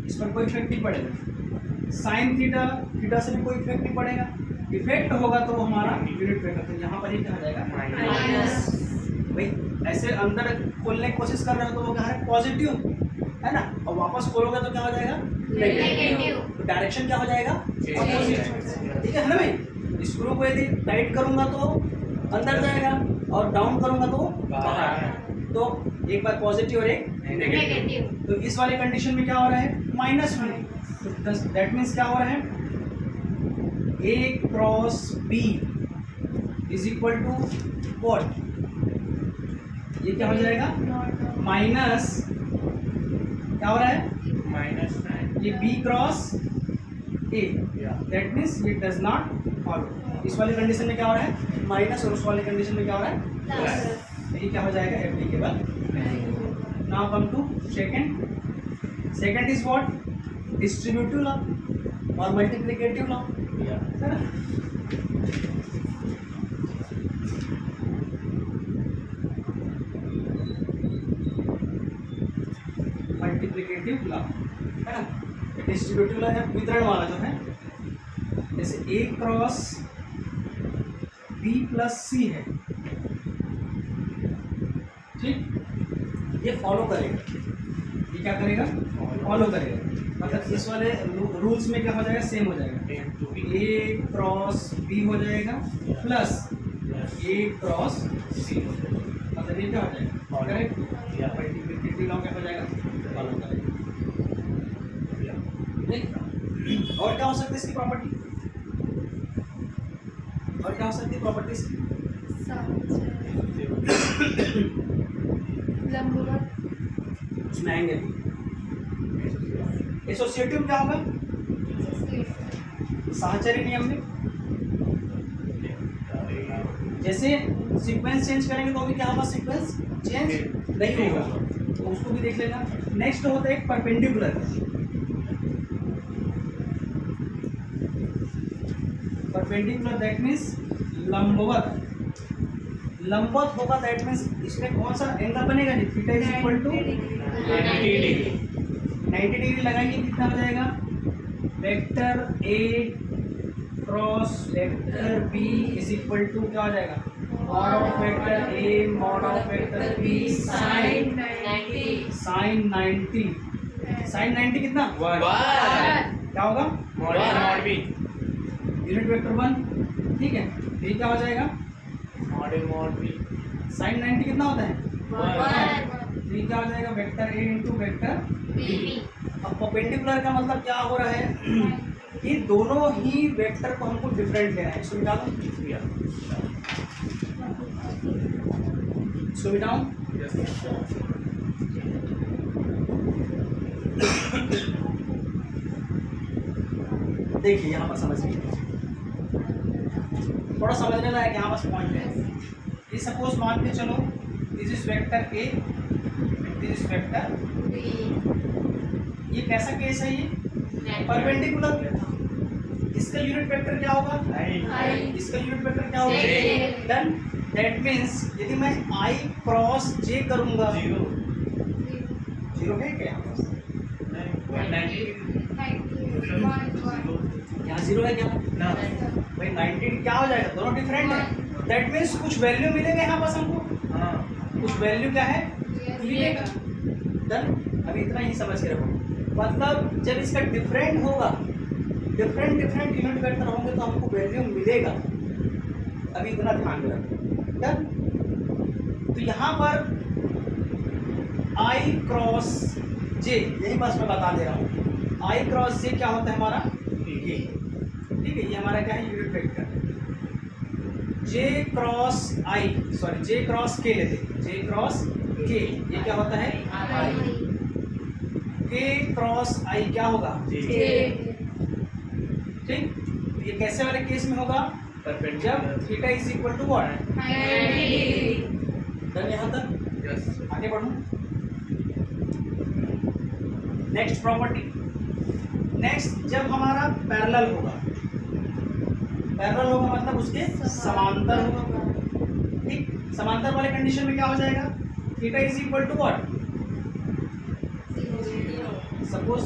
इस पर कोई इफेक्ट नहीं पड़ेगा। साइन थीटा, थीटा से भी कोई इफेक्ट नहीं पड़ेगा, इफेक्ट होगा तो हमारा यूनिट वेक्टर, तो यहाँ पर ये क्या हो जाएगा माइनस। भाई ऐसे अंदर खोलने की कोशिश कर रहे हो तो वो क्या है पॉजिटिव, है ना, और वापस खोलोगे तो क्या हो जाएगा नेगेटिव, तो डायरेक्शन क्या हो जाएगा अपोजिट, ठीक है ना भाई। स्क्रू को यदि टाइट करूंगा तो अंदर जाएगा और डाउन करूंगा तो बाहर, तो एक बार पॉजिटिव और एक नेगेटिव। तो इस वाली कंडीशन में क्या हो रहा है माइनस में, तो दैट मीन्स क्या हो रहा है A cross B is equal to what, ये क्या हो जाएगा माइनस, क्या हो रहा है माइनस, ये B cross A, that means ये डज नॉट फॉलो। इस वाली कंडीशन में क्या हो रहा है माइनस और उस वाली कंडीशन में क्या हो रहा है प्लस, तो ये क्या हो जाएगा applicable. Now come to second is what, distributive law और मल्टीप्लिकेटिव लॉ, है ना। मल्टीप्लिकेटिव लॉ है ना, डिस्ट्रीब्यूटिव लॉ है वितरण वाला जो है, जैसे ए क्रॉस बी प्लस सी है, ठीक, ये फॉलो करेगा, ये क्या करेगा फॉलो करेगा, मतलब इस वाले रूल्स में क्या हो जाएगा, सेम हो जाएगा, ए क्रॉस बी हो जाएगा प्लस ए क्रॉस सी, मतलब ये क्या हो जाएगा, करेक्ट, मल्टीप्लिसिटी लॉ क्या हो जाएगा, फॉलो करेगा। ठीक, और क्या हो सकती है इसकी प्रॉपर्टी, और क्या हो सकती है प्रॉपर्टी इसकी, उसमें आएंगे एसोसिएटिव क्या होगा, साहचर्य नियम में जैसे सीक्वेंस चेंज करेंगे तो भी क्या होगा, सीक्वेंस चेंज नहीं होगा, तो उसको भी देख लेना। नेक्स्ट होता है एक परपेंडिकुलर, परपेंडिकुलर दैट मीन्स लंबवत, लंबवत होगा दैट मीन्स इसमें कौन सा एंगल बनेगा, नहीं theta is equal to 90 degree, 90 degree लगाएंगे कितना हो जाएगा, vector A cross vector B is equal to क्या हो जाएगा, mod of vector A mod of vector B sine 90, sine 90 कितना, 1 क्या होगा, मॉड बी यूनिट वेक्टर 1, ठीक है, तो ये क्या हो जाएगा, मॉड बी साइन 90 कितना होता है, 1 तो ये क्या हो जाएगा, vector A into vector B. अब परपेंडिकुलर का मतलब क्या हो रहा है कि दोनों ही वेक्टर को हमको डिफरेंट लेना है, इसको मिटा दो, इसको मिटाऊं, देखिए यहाँ पर समझिए, थोड़ा समझने लायक यहाँ पर पॉइंट है। ये सपोज मान के चलो this is vector A, this is vector, ये कैसा केस है, ये परपेंडिकुलर, इसका यूनिट वेक्टर क्या होगा, इसका यूनिट वेक्टर क्या होगा, डन, दैट मीन्स यदि मैं आई क्रॉस जे करूंगा, जीरो है क्या यहाँ पर, यहाँ जीरो है क्या भाई, 90 क्या हो जाएगा, दोनों डिफरेंट है, दैट मीन्स कुछ वैल्यू मिलेगा यहाँ पास हमको, कुछ वैल्यू क्या है मिलेगा, डन, अभी इतना ही समझ के रखो, मतलब जब इसका डिफरेंट होगा, डिफरेंट यूनिट वेक्टर होंगे तो हमको वैल्यू मिलेगा, अभी इतना ध्यान में रखो, डन। तो यहाँ पर आई क्रॉस जे, यही बस मैं बता दे रहा हूँ, आई क्रॉस जे क्या होता है हमारा, ये, ठीक है, ये हमारा क्या है यूनिट वेक्टर, जे क्रॉस आई, सॉरी जे क्रॉस के लेते, जे क्रॉस के, ये क्या होता है आई, के क्रॉस आई क्या होगा, ठीक, ये कैसे वाले केस में होगा, जब theta is equal to what, done, यहाँ तक आगे बढ़ूं, नेक्स्ट प्रॉपर्टी, नेक्स्ट जब हमारा पैरेलल होगा, पैरेलल होगा मतलब उसके समांतर होगा, ठीक, समांतर वाले कंडीशन में क्या हो जाएगा, theta is equal to what, suppose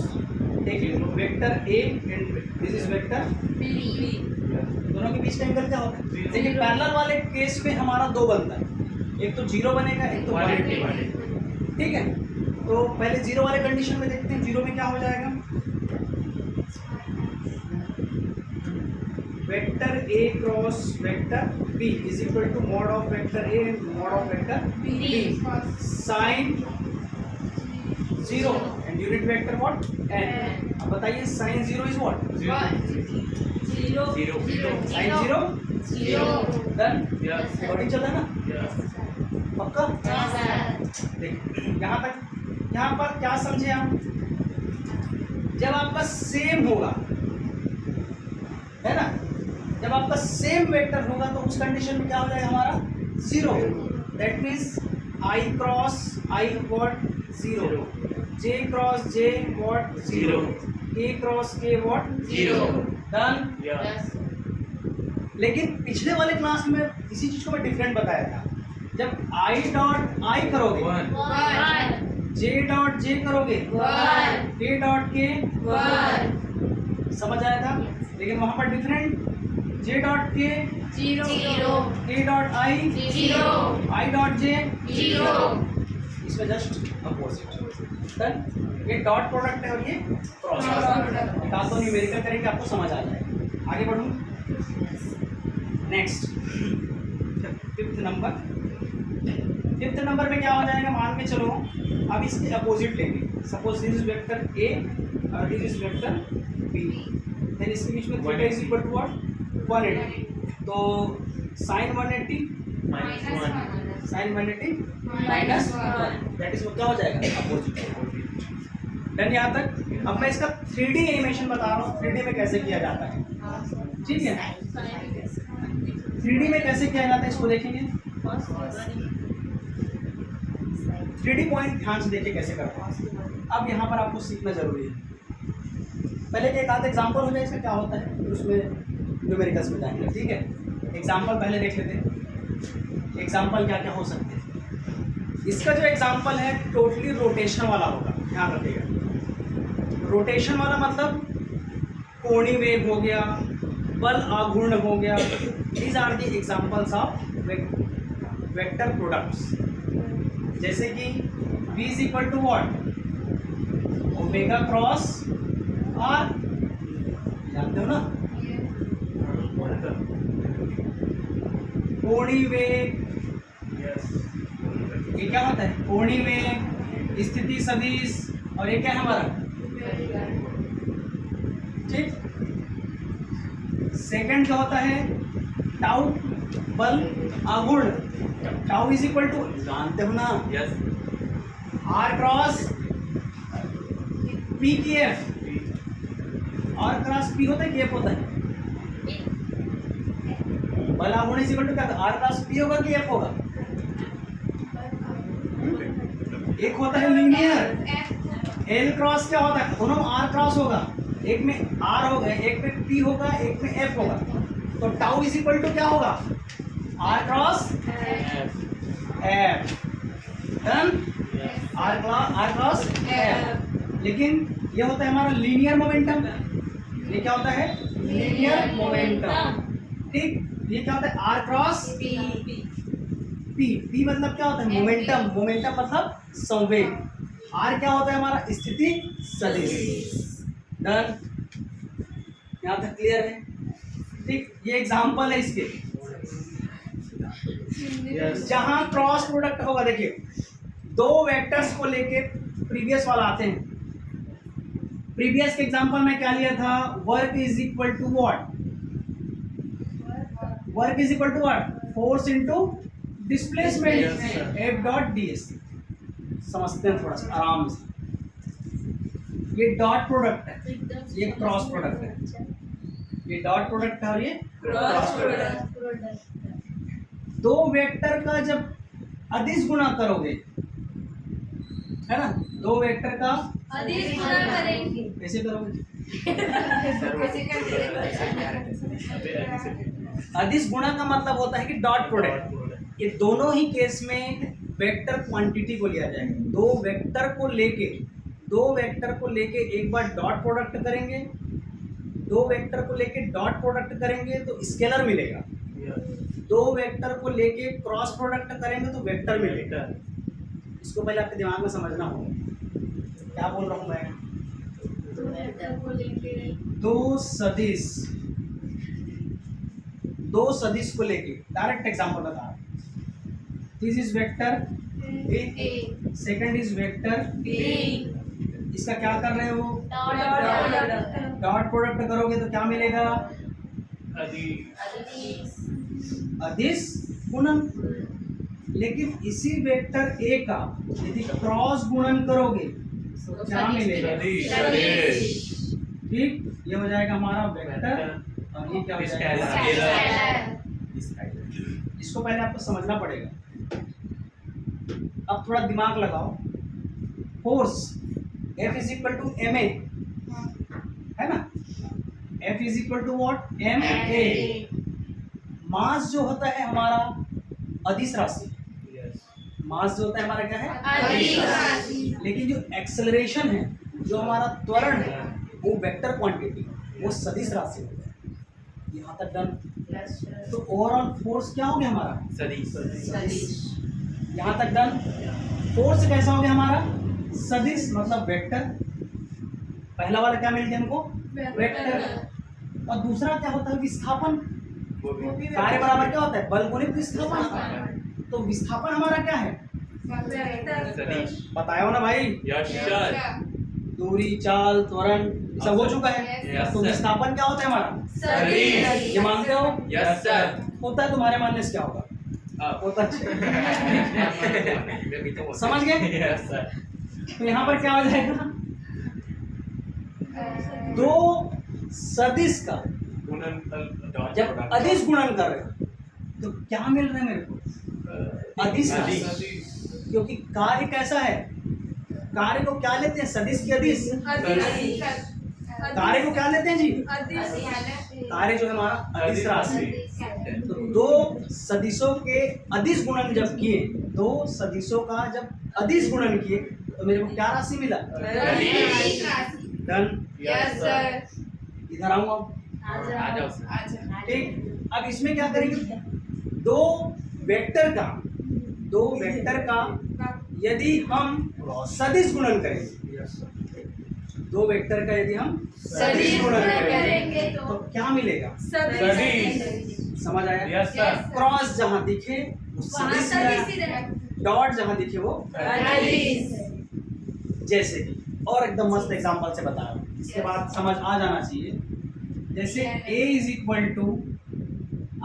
देखिए vector A and this is vector B, दोनों के बीच का एंगल क्या होता है, देखिए पैरेलल वाले केस में हमारा दो बनता है, एक तो जीरो बनेगा, एक तो 180 बनेगा, ठीक है, तो पहले जीरो वाले कंडीशन में देखते हैं, जीरो में क्या हो जाएगा, vector A cross vector B is equal to mod of vector A mod of vector B sine 0 and unit vector what n, अब बताइए sine 0 is what, sine 0 done, बॉडी चला ना, पक्का, देखिए यहाँ तक, यहाँ पर क्या समझे आप, जब आपका सेम होगा, है ना, जब आपका सेम वेक्टर होगा तो उस कंडीशन में क्या हो जाएगा हमारा 0, that means I cross I what 0, J cross J what 0, के क्रॉस के व्हाट 0, डन। लेकिन पिछले वाले क्लास में इसी चीज को मैं डिफरेंट बताया था, जब आई डॉट आई करोगे 1, जे डॉट जे करोगे 1, के डॉट के 1, समझ आया था, लेकिन वहां पर डिफरेंट, जे डॉट के 0, के dot I 0, I dot J, 0, इसमें इसका जस्ट अपोजिट। डन। ये डॉट प्रोडक्ट है और ये क्रॉस प्रोडक्ट। निकाल दो, न्यूमेरिकल करेंगे आपको समझ आ जाएगा। आगे बढ़ूँ। नेक्स्ट फिफ्थ नंबर में क्या हो जाएगा, मान के चलो अब इसके अपोजिट लेंगे। Suppose this is vector A और this is vector B, then इसके बीच में theta is equal to what, 180। तो sine 180 sine 180 minus 1, that is क्या हो जाएगा, अपोजिट। डन यहाँ तक। अब मैं इसका 3D एनिमेशन बता रहा हूँ, 3D में कैसे किया जाता है, ठीक है। 3D में कैसे किया जाता है इसको देखेंगे। 3D पॉइंट ध्यान से देखिए कैसे करते हैं। अब यहाँ पर आपको सीखना जरूरी है। पहले एक आध एग्जांपल हो जाए इसका क्या होता है, फिर उसमें न्यूमेरिकल्स में जाएंगे, ठीक है। एग्जांपल पहले देख लेते हैं, एग्जांपल क्या क्या हो सकते हैं। इसका जो एग्जांपल है टोटली रोटेशन वाला होगा, ध्यान रखिएगा। रोटेशन वाला मतलब कोणीय वेग हो गया, बल आघूर्ण हो गया। These are the examples of vector products. जैसे कि v is equal to what, omega cross R, जानते हो ना। कोणीय वेग, ये क्या होता है, कोणीय वेग, स्थिति सदिश, और ये क्या है हमारा, ठीक। सेकंड क्या होता है, टाउ, बल आघूर्ण। टाउ इज इक्वल टू, जानते हो ना, आर क्रॉस पी की एफ। आर क्रॉस पी होता है कि एफ होता है, बल आघूर्ण इज इक्वल टू क्या था, आर क्रॉस पी होगा कि एफ होगा। एक होता है लीनियर, एल क्रॉस क्या होता है, दोनों आर क्रॉस होगा, एक में आर होगा, एक में पी होगा, एक में एफ होगा। तो टाउ इज इक्वल टू क्या होगा, R cross F. Done. R cross F. लेकिन ये होता है हमारा लीनियर मोमेंटम, ये क्या होता है, लीनियर मोमेंटम, ठीक। ये क्या होता है, आर क्रॉस पी मतलब क्या होता है, मोमेंटम। मोमेंटम मतलब संवेग। आर क्या होता है हमारा, स्थिति सदिश। डन। यहाँ तक क्लियर है, ठीक। ये एग्जांपल है इसके। जहां क्रॉस प्रोडक्ट होगा, देखिए दो वेक्टर्स को लेके प्रीवियस वाला आते हैं। प्रीवियस के एग्जांपल में क्या लिया था, work is equal to what, work is equal to what, force into displacement, F dot D S. समझते हैं थोड़ा सा आराम से। ये डॉट प्रोडक्ट है, ये क्रॉस प्रोडक्ट है। ये डॉट प्रोडक्ट है और ये क्रॉस प्रोडक्ट। दो वेक्टर का जब अदिश गुणा करोगे, है ना, दो वेक्टर का अदिश गुणा करेंगे, कैसे करोगे, अदिश गुणा का मतलब होता है कि डॉट प्रोडक्ट। ये दोनों ही केस में वेक्टर क्वांटिटी को लिया जाएगा। दो वेक्टर को लेके एक बार डॉट प्रोडक्ट करेंगे, दो वेक्टर को लेके डॉट प्रोडक्ट करेंगे तो स्केलर मिलेगा। दो वेक्टर को लेके क्रॉस प्रोडक्ट करेंगे तो वेक्टर मिलेगा। इसको पहले आपके दिमाग में समझना होगा, क्या बोल रहा हूँ मैं। दो सदिश को लेके डायरेक्ट एग्जांपल बता रहा हूँ। This is vector A, second is vector B. इसका क्या कर रहे हो, डॉट प्रोडक्ट करोगे तो क्या मिलेगा, अदिश गुणन। लेकिन इसी वेक्टर ए का यदि क्रॉस गुणन करोगे तो क्या मिलेगा, ठीक। ये हो जाएगा हमारा वेक्टर और ये क्या हो जाएगा, स्केलर। इसको पहले आपको समझना पड़ेगा। अब थोड़ा दिमाग लगाओ। Force F is equal to m a, है ना, F is equal to what, m a. Mass जो होता है हमारा अदिश राशि, मास जो होता है हमारा क्या है, अदिश राशि। लेकिन जो एक्सेलरेशन है, जो हमारा त्वरण है, वो वेक्टर क्वांटिटी, वो सदिश राशि होता है। यहाँ तक डन। तो ओवरऑल फोर्स क्या हो गया हमारा, सदिश। यहाँ तक डन। फोर्स कैसा हो गया हमारा? सदिश मतलब वेक्टर। पहला वाला क्या मिल गया हमको? वेक्टर। और दूसरा क्या होता है? विस्थापन। कार्य बराबर क्या होता है? बल गुणित विस्थापन। तो विस्थापन हमारा क्या है? बताया ना भाई? दूरी, चाल, त्वरण सब हो चुका है। तो विस्थापन क्या होता है हमारा? ये मानते हो? Yes sir. होता है, तुम्हारे मानने से क्या होगा? होता है। समझ गए? Yes sir. तो यहाँ पर क्या हो जाएगा? दो सदिश का जब अदिश गुणन कर रहे हो तो क्या मिल रहा है मेरे को? अदिश राशि। क्योंकि कार्य कैसा है? कार्य को क्या लेते हैं? सदिश की अदिश। कार्य को क्या लेते हैं जी? कार्य जो है हमारा अदिश राशि। तो दो सदिशों के अदिश गुणन जब किए, दो सदिशों का जब अदिश गुणन किए तो मेरे को क्या राशि मिला? डन। Yes sir. इधर आऊंगा आ जाओ सर। ठीक। अब इसमें क्या करेंगे? दो वेक्टर का यदि हम सदिश गुणन करेंगे, दो वेक्टर का यदि हम सदिश गुणन करेंगे तो क्या मिलेगा? समझ आया? Yes sir. क्रॉस जहां दिखे वो सदिश है, डॉट जहां दिखे वो जैसे कि, और एकदम मस्त एग्जांपल से बता रहा हूं, इसके बाद समझ आ जाना चाहिए। जैसे a is equal to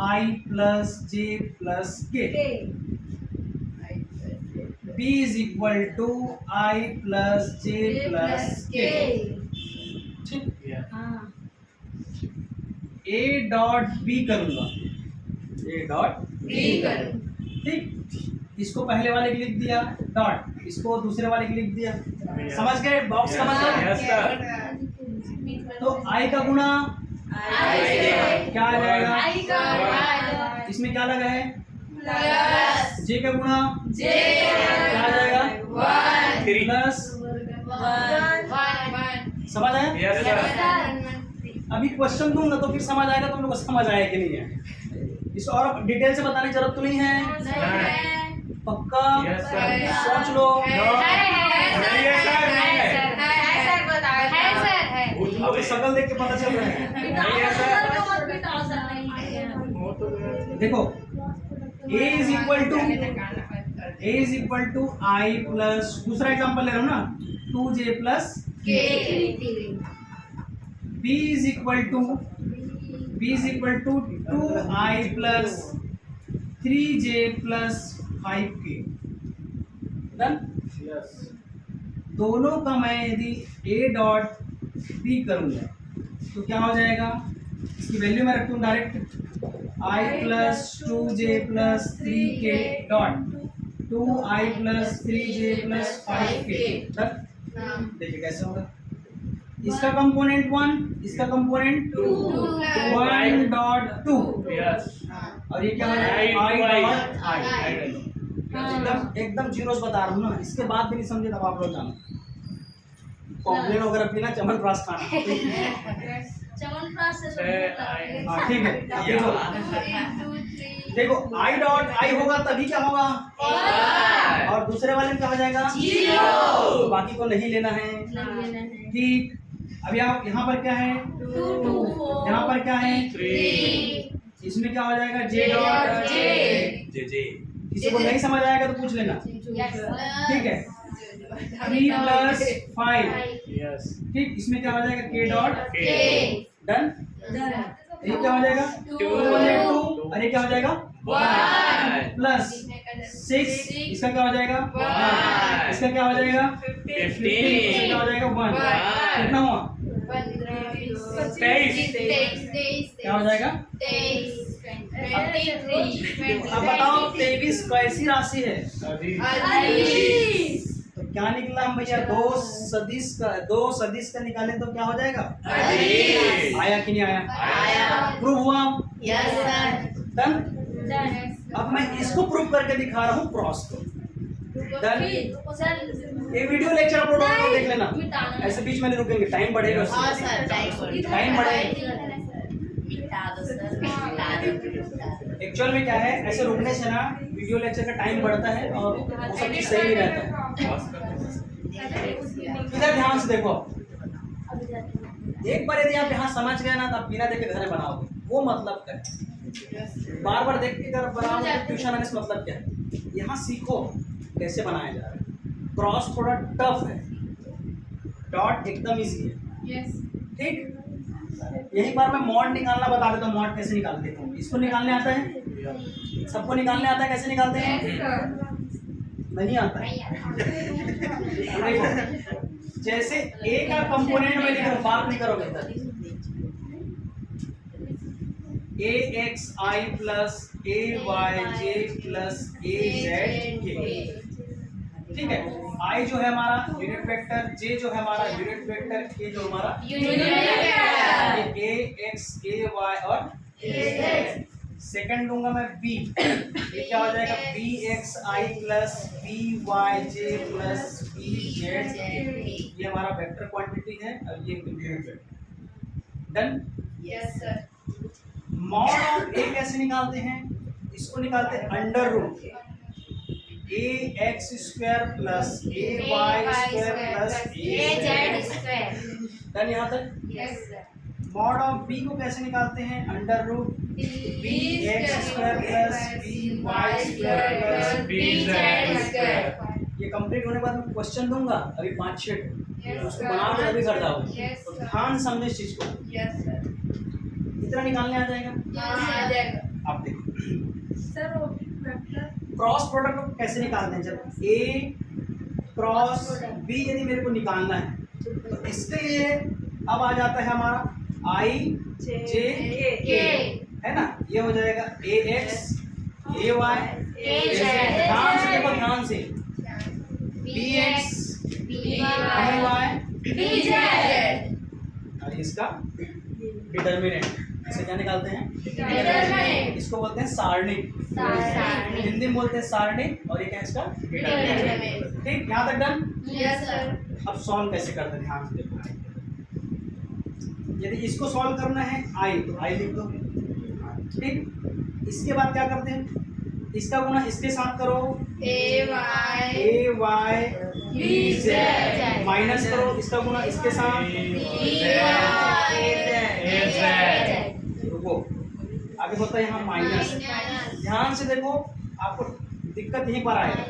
I plus J plus K, b is equal to I plus J plus K. ठीक। a डॉट b करूंगा, a डॉट ठीक। इसको पहले वाले के लिख दिया डॉट, इसको दूसरे वाले के लिख दिया। समझ गए बॉक्स का मतलब? Yes sir. तो आई का गुणा क्या आ जाएगा? इसमें क्या लगा है? जे का गुणा क्या आ जाएगा? प्लस। समझ आया? Yes sir. अभी क्वेश्चन दूंगा तो फिर समझ आएगा तुम लोग को समझ आया कि नहीं है। इसको और डिटेल से बताने की जरूरत तो नहीं है? पक्का? Yes sir. सोच लो। अब शकल देख के पता चल रहा है। देखो a is equal to I plus, दूसरा एग्जांपल ले रहा हूँ ना, 2j plus b is equal to 2i plus 3j plus 5k। Done. दोनों का मैं यदि a डॉट b करूंगा तो क्या हो जाएगा? इसकी वैल्यू मैं रखूँ direct, i plus 2j plus 3k dot 2i plus 3j plus 5k। देखिए कैसे होगा? इसका कंपोनेंट 1, इसका कंपोनेंट 2, 1 डॉट 2। और ये क्या हो जाएगा? i dot i। एकदम जीरोस बता रहा हूँ ना, इसके बाद भी नहीं समझे तब आप लोग जाना कॉम्प्लेन वगैरह पीना, च्यवनप्राश खाना। हाँ ठीक है। देखो आई डॉट आई होगा तभी क्या होगा? और दूसरे वाले में क्या हो जाएगा? तो बाकी को नहीं लेना है। ठीक। अभी आप यहाँ पर क्या है? 2, यहाँ पर क्या है? 3। इसमें क्या हो जाएगा? J dot J. किसी को नहीं समझ आएगा तो पूछ लेना। ठीक है। 3 प्लस 5। ठीक। इसमें क्या हो जाएगा? के डॉट डन। ये क्या हो जाएगा? 2 अरे क्या हो जाएगा? 1 प्लस 6। इसका क्या हो जाएगा? 1। इसका क्या हो जाएगा? 15। इसका क्या हो जाएगा? 1। कितना हुआ? 23। क्या हो जाएगा? अब बताओ 23 कैसी राशि है? तो क्या निकला हम भैया? दो सदिश का निकालें तो क्या हो जाएगा? आया कि नहीं आया? प्रूव हुआ? डन। अब मैं इसको प्रूव करके दिखा रहा हूँ क्रॉस को। डन। ये वीडियो लेक्चर अपलोड होगा तो देख लेना, ऐसे बीच में नहीं रुकेंगे, टाइम बढ़ेगा। टाइम बढ़ेगा। एक्चुअल में क्या है, ऐसे रुकने से ना वीडियो लेक्चर का टाइम बढ़ता है और वो सब चीज सही नहीं रहता है। इधर ध्यान से देखो, एक बार यदि आप यहाँ समझ गए ना तो आप बिना देखे घर में बनाओगे, वो मतलब क्या है। बार बार देख के अगर बनाओगे ट्यूशन आने से मतलब क्या है। यहाँ सीखो कैसे बनाया जा रहा है। क्रॉस थोड़ा टफ है, डॉट एकदम इजी है। ठीक, यही बार मैं मॉड निकालना बता देता हूँ। मॉड कैसे निकालते हैं, इसको निकालने आता है सबको? निकालने आता है? कैसे निकालते हैं? नहीं आता है। देखो, जैसे ए का कंपोनेंट में लिखो, बात नहीं करोगे इधर। ए x i plus A Y j plus A Z के, ठीक है। आई जो है हमारा यूनिट वेक्टर, जे जो है हमारा यूनिट वेक्टर, के जो हमारा ए एक्स ए वाई और सेकंड लूंगा मैं बी। ये क्या हो जाएगा? B x i plus B y j plus B z. ये हमारा वेक्टर क्वांटिटी है और ये unit vector. Done. Mod of A कैसे निकालते हैं? इसको निकालते हैं under root A x square plus A y square plus A z square. Done यहाँ तक। मॉड ऑफ बी को कैसे निकालते हैं? Under root B X square plus B Y square plus B Z square. ये कंप्लीट होने के बाद मैं क्वेश्चन दूंगा, अभी 5-6 उसको बना के अभी घर जाओगे। तो ध्यान समझे इस चीज को। इतना निकालने आ जाएगा। आप देखो क्रॉस प्रोडक्ट को कैसे निकालते हैं। जब ए क्रॉस बी यदि मेरे को निकालना है तो इसके लिए अब आ जाता है हमारा आई जे के, है ना। ये हो जाएगा ए एक्स ए वाई ध्यान से देखो, ध्यान से बी एक्स बी वाई और इसका डिटर्मिनेंट। इसे क्या निकालते हैं? इसको बोलते हैं सारणी। हिंदी में बोलते हैं सारणी और ये क्या है इसका? डिटर्मिनेंट। ठीक, यहाँ तक डन। अब सॉल्व कैसे करते हैं, ध्यान से देखो। यदि इसको सॉल्व करना है आई तो आई लिख दो। ठीक, इसके बाद क्या करते हैं? इसका गुणा इसके साथ करो ए वाई बी जेड, माइनस करो इसका गुणा इसके साथ रुको, आगे होता है यहाँ माइनस। ध्यान से देखो, आपको दिक्कत यहीं पर आएगा।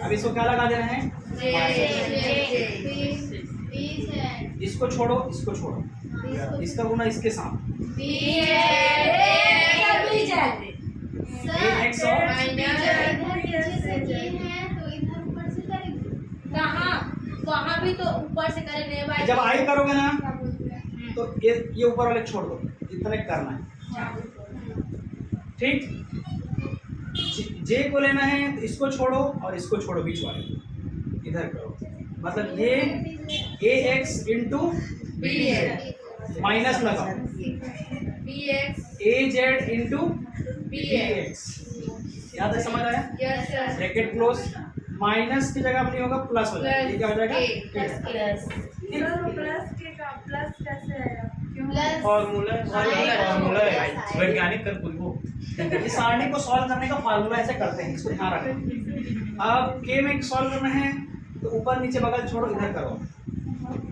अब इसको क्या लगा देना है? इसको छोड़ो, इसको छोड़ो, इसका गुणा इसके साथ एक्स और वहाँ भी तो ऊपर से करें। जब आई करोगे ना तो ये ऊपर वाले छोड़ दो, इतना करना है। ठीक, जे को लेना है तो इसको छोड़ो और इसको छोड़ो, बीच वाले इधर करो। मतलब ये ए एक्स इंटू बी माइनस लगाओ ए जेड इंटू बी एक्स। यहाँ तक समझ आया? ब्रैकेट क्लोज, माइनस की जगह अपनी होगा प्लस हो जाएगा। ये क्या हो जाएगा? फॉर्मूला वैज्ञानिक कर पूछो। इस सारणी को सॉल्व करने का फार्मूला ऐसे करते हैं, इसको ध्यान रखना। अब के में सॉल्व करना है तो ऊपर नीचे बगल छोड़ो, इधर करो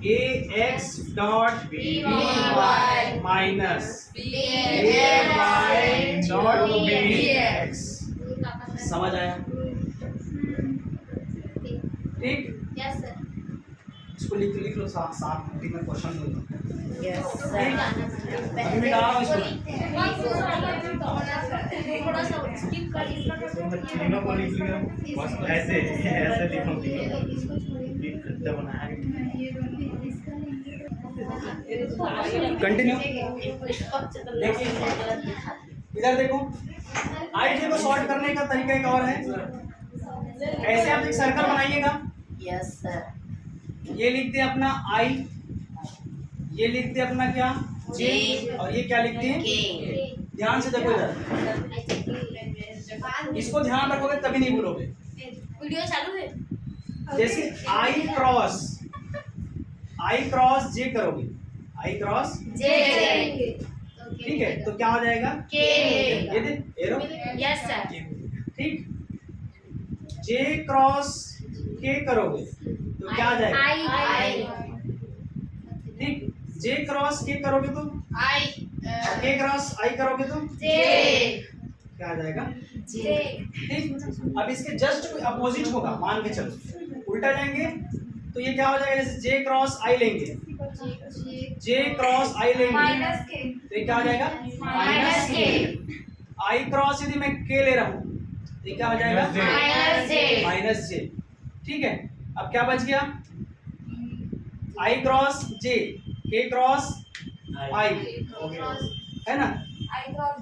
A x dot B y minus A y dot B x. समझ आया? ठीक, इसको लिख लो साथ में क्वेश्चन दूंगा। अभी मैं डाल रहा हूँ इसको। थोड़ा सा स्किप कर, तीनों को लिख लिया बस, ऐसे ऐसे लिखो बनाया। कंटिन्यू। देखिए इधर देखो, आई जे को सॉल्व करने का तरीका एक और है। ऐसे आप एक सर्कल बनाइएगा। Yes sir. ये लिख दे अपना आई, ये लिख दे अपना क्या जे, और ये क्या लिखते हैं के। ध्यान से देखो इधर, इसको ध्यान रखोगे तभी नहीं भूलोगे। वीडियो चालू है। जैसे आई क्रॉस जे करोगे, आई क्रॉस जे ठीक है, तो क्या हो जाएगा K ये दे एरो, yes sir ठीक। J क्रॉस K करोगे तो क्या आ जाएगा I ठीक। J क्रॉस K करोगे तो I K क्रॉस I करोगे तो J क्या आ जाएगा J ठीक। अब इसके जस्ट अपोजिट होगा, मान के चलो उल्टा जाएंगे तो ये क्या हो जाएगा, जैसे J क्रॉस I लेंगे, J क्रॉस I लेंगे minus K तो ये क्या हो जाएगा minus K I क्रॉस यदि मैं K ले रहा हूँ तो ये क्या हो जाएगा minus J माइनस J, ठीक है। अब क्या बच गया I cross J, K cross I है ना,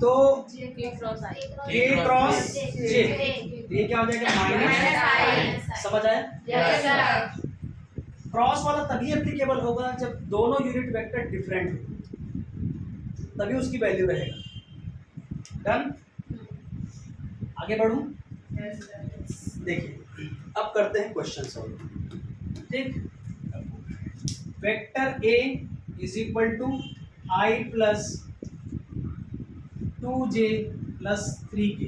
तो K cross I K cross J ये क्या हो जाएगा माइनस I समझ आया। yes sir क्रॉस वाला तभी एप्लीकेबल होगा जब दोनों यूनिट वेक्टर डिफरेंट हो, तभी उसकी वैल्यू रहेगा। डन, आगे बढ़ूं, देखिए अब करते हैं क्वेश्चन सॉल्व। ठीक, vector A is equal to I plus 2J plus 3K,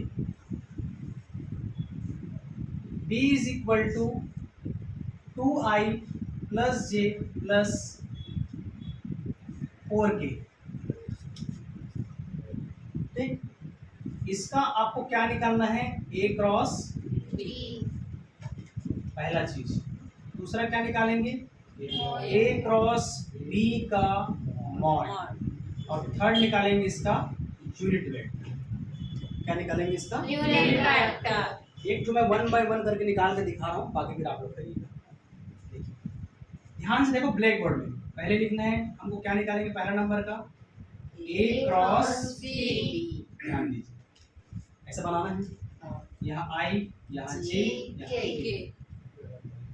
B is equal to 2I plus J plus 4K। ठीक, इसका आपको क्या निकालना है, A क्रॉस B पहला चीज, दूसरा क्या निकालेंगे A क्रॉस B का मॉड, और थर्ड निकालेंगे इसका यूनिट वेक्टर। क्या निकालेंगे इसका unit vector एक जो मैं 1 बाय 1 करके निकाल के दिखा रहा हूँ, बाकी फिर आप लोग करिएगा। देखिए ध्यान से देखो, ब्लैक बोर्ड में पहले लिखना है हमको, क्या निकालेंगे पहला नंबर का A क्रॉस B ध्यान दीजिए, ऐसा बनाना है, यहाँ I यहाँ J यहाँ K,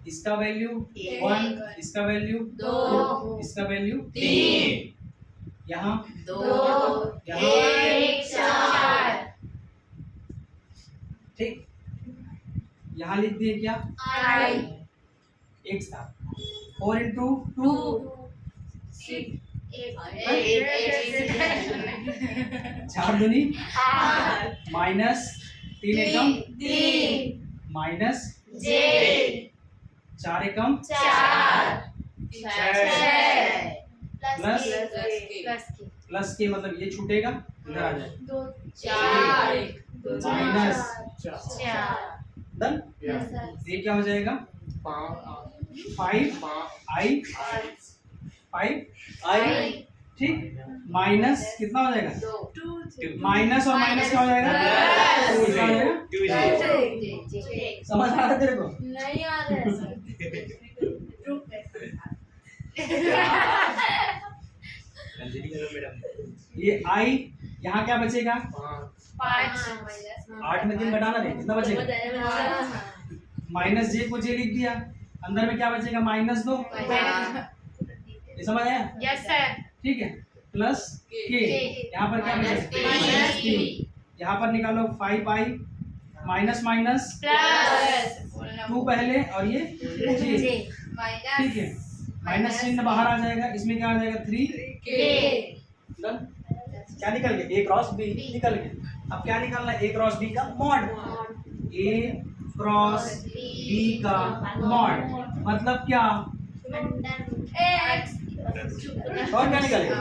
इसका वैल्यू 1, इसका वैल्यू 2 इसका वैल्यू 3 यहाँ 2 यहाँ 1 4 ठीक, यहाँ लिख दिए क्या I एक साथ 4 इंटू 2 6 चार दूनी माइनस 3 एकम 3 माइनस J 4 एकम 4 प्लस प्लस के मतलब ये छूटेगा, इधर आ जाए 4 माइनस 4 डन। ये क्या हो जाएगा 5I ठीक, माइनस कितना हो जाएगा, माइनस और माइनस क्या हो जाएगा, Plus. क्या हो जाएगा? समझ आ रहा है तेरे को, नहीं आ रहा है सर ये I यहाँ क्या बचेगा, 8 में 3 घटाना है, कितना बचेगा, माइनस J को J लिख दिया, अंदर में क्या बचेगा -2, ये समझ आया, यस सर ठीक है, प्लस K, यहाँ पर क्या बचेगा -3 यहाँ पर निकालो 5I माइनस माइनस प्लस 2 पहले और ये J, ठीक है, माइनस चिन्ह बाहर आ जाएगा, इसमें क्या आ जाएगा 3 डन। क्या निकल गया A क्रॉस B निकल गया। अब क्या निकालना है, A क्रॉस B का मॉड, A क्रॉस B का मॉड मतलब क्या, और क्या निकलेगा,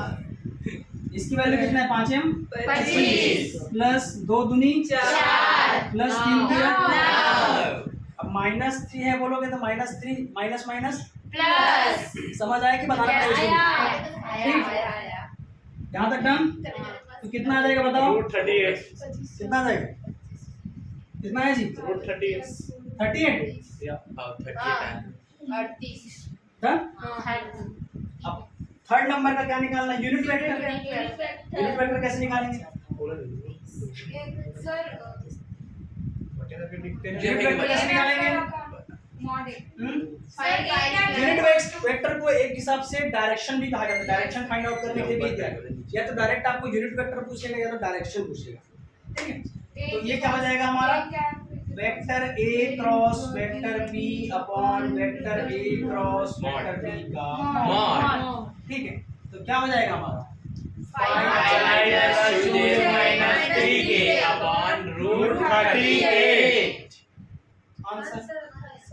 इसकी वैल्यू कितना है 5M 25 प्लस 2 दूनी 4 प्लस 3 किया 9 अब -3 है बोलोगे तो -3 माइनस माइनस प्लस समझ आया कि बताना पड़ेगा, यहाँ तक डन। तो कितना आ जाएगा बताओ, रूट 38 कितना आ जाएगा, कितना है जी 38 38 या 38 डन। अब थर्ड नंबर का क्या निकालना है, यूनिट वेक्टर, यूनिट वेक्टर कैसे निकालेंगे, यूनिट वेक्टर कैसे निकालेंगे, यूनिट वेक्टर को एक हिसाब से डायरेक्शन भी कहा जाता है, डायरेक्शन फाइंड आउट करने के लिए भी या तो डायरेक्ट आपको यूनिट वेक्टर पूछेगा या तो डायरेक्शन पूछेगा, ठीक है। तो ये क्या हो जाएगा हमारा vector A cross vector B upon vector A cross vector B का मॉड, ठीक है। तो क्या हो जाएगा हमारा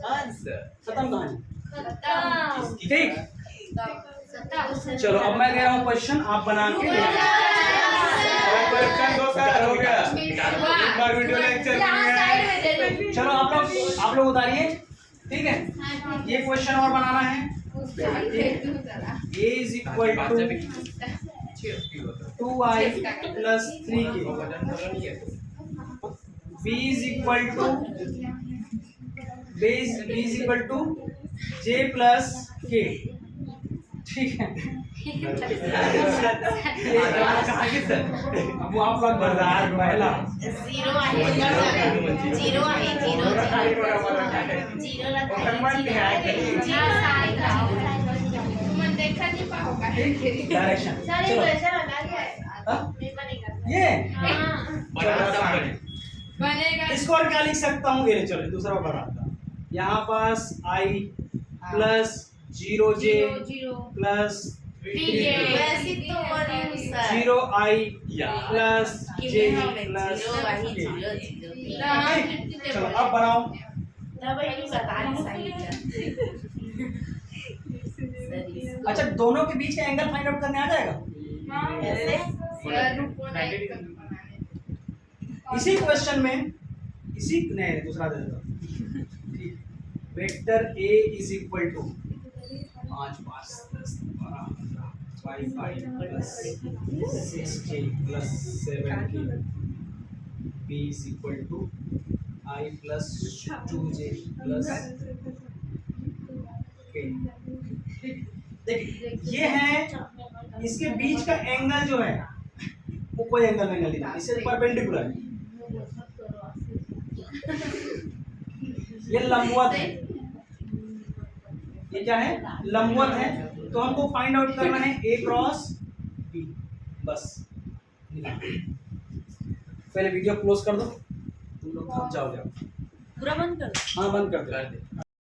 आंसर खत्म कहानी। खत्म। ठीक, चलो अब मैं दे रहा हूँ क्वेश्चन, आप बना के ले आए। क्वेश्चन दो सर, हो गया। एक बार वीडियो लेक्चर में चलो आप लोग उतारिए, ठीक है। ये क्वेश्चन और बनाना है। a is equal to 2i plus 3k, b is equal to j plus k, ठीक है। अब वो आप लोग बाजार पहला डायरेक्शन। ये बनेगा। इसको और क्या लिख सकता हूँ, ये चलो दूसरा बनाता। यहाँ पास i plus 0j plus 0i plus j plus k। चलो अब बनाओ। अच्छा, दोनों के बीच का एंगल फाइंड आउट करने आ जाएगा। इसी क्वेश्चन में नहीं दूसरा दे देता हूं। Vector a is equal to 5 5 10 12 15 5 plus 6k plus 7k, b is equal to i plus 2j plus k। देखिए ये है, इसके बीच का एंगल जो है वो कोई एंगल लीजिए, इससे परपेंडिकुलर है, ये लंबवत है। ये क्या है, लंबवत है। तो हमको फाइंड आउट करना है a क्रॉस b, बस। पहले वीडियो क्लोज कर दो, तुम लोग थक जाओगे। पूरा बंद कर। हाँ बंद कर दो।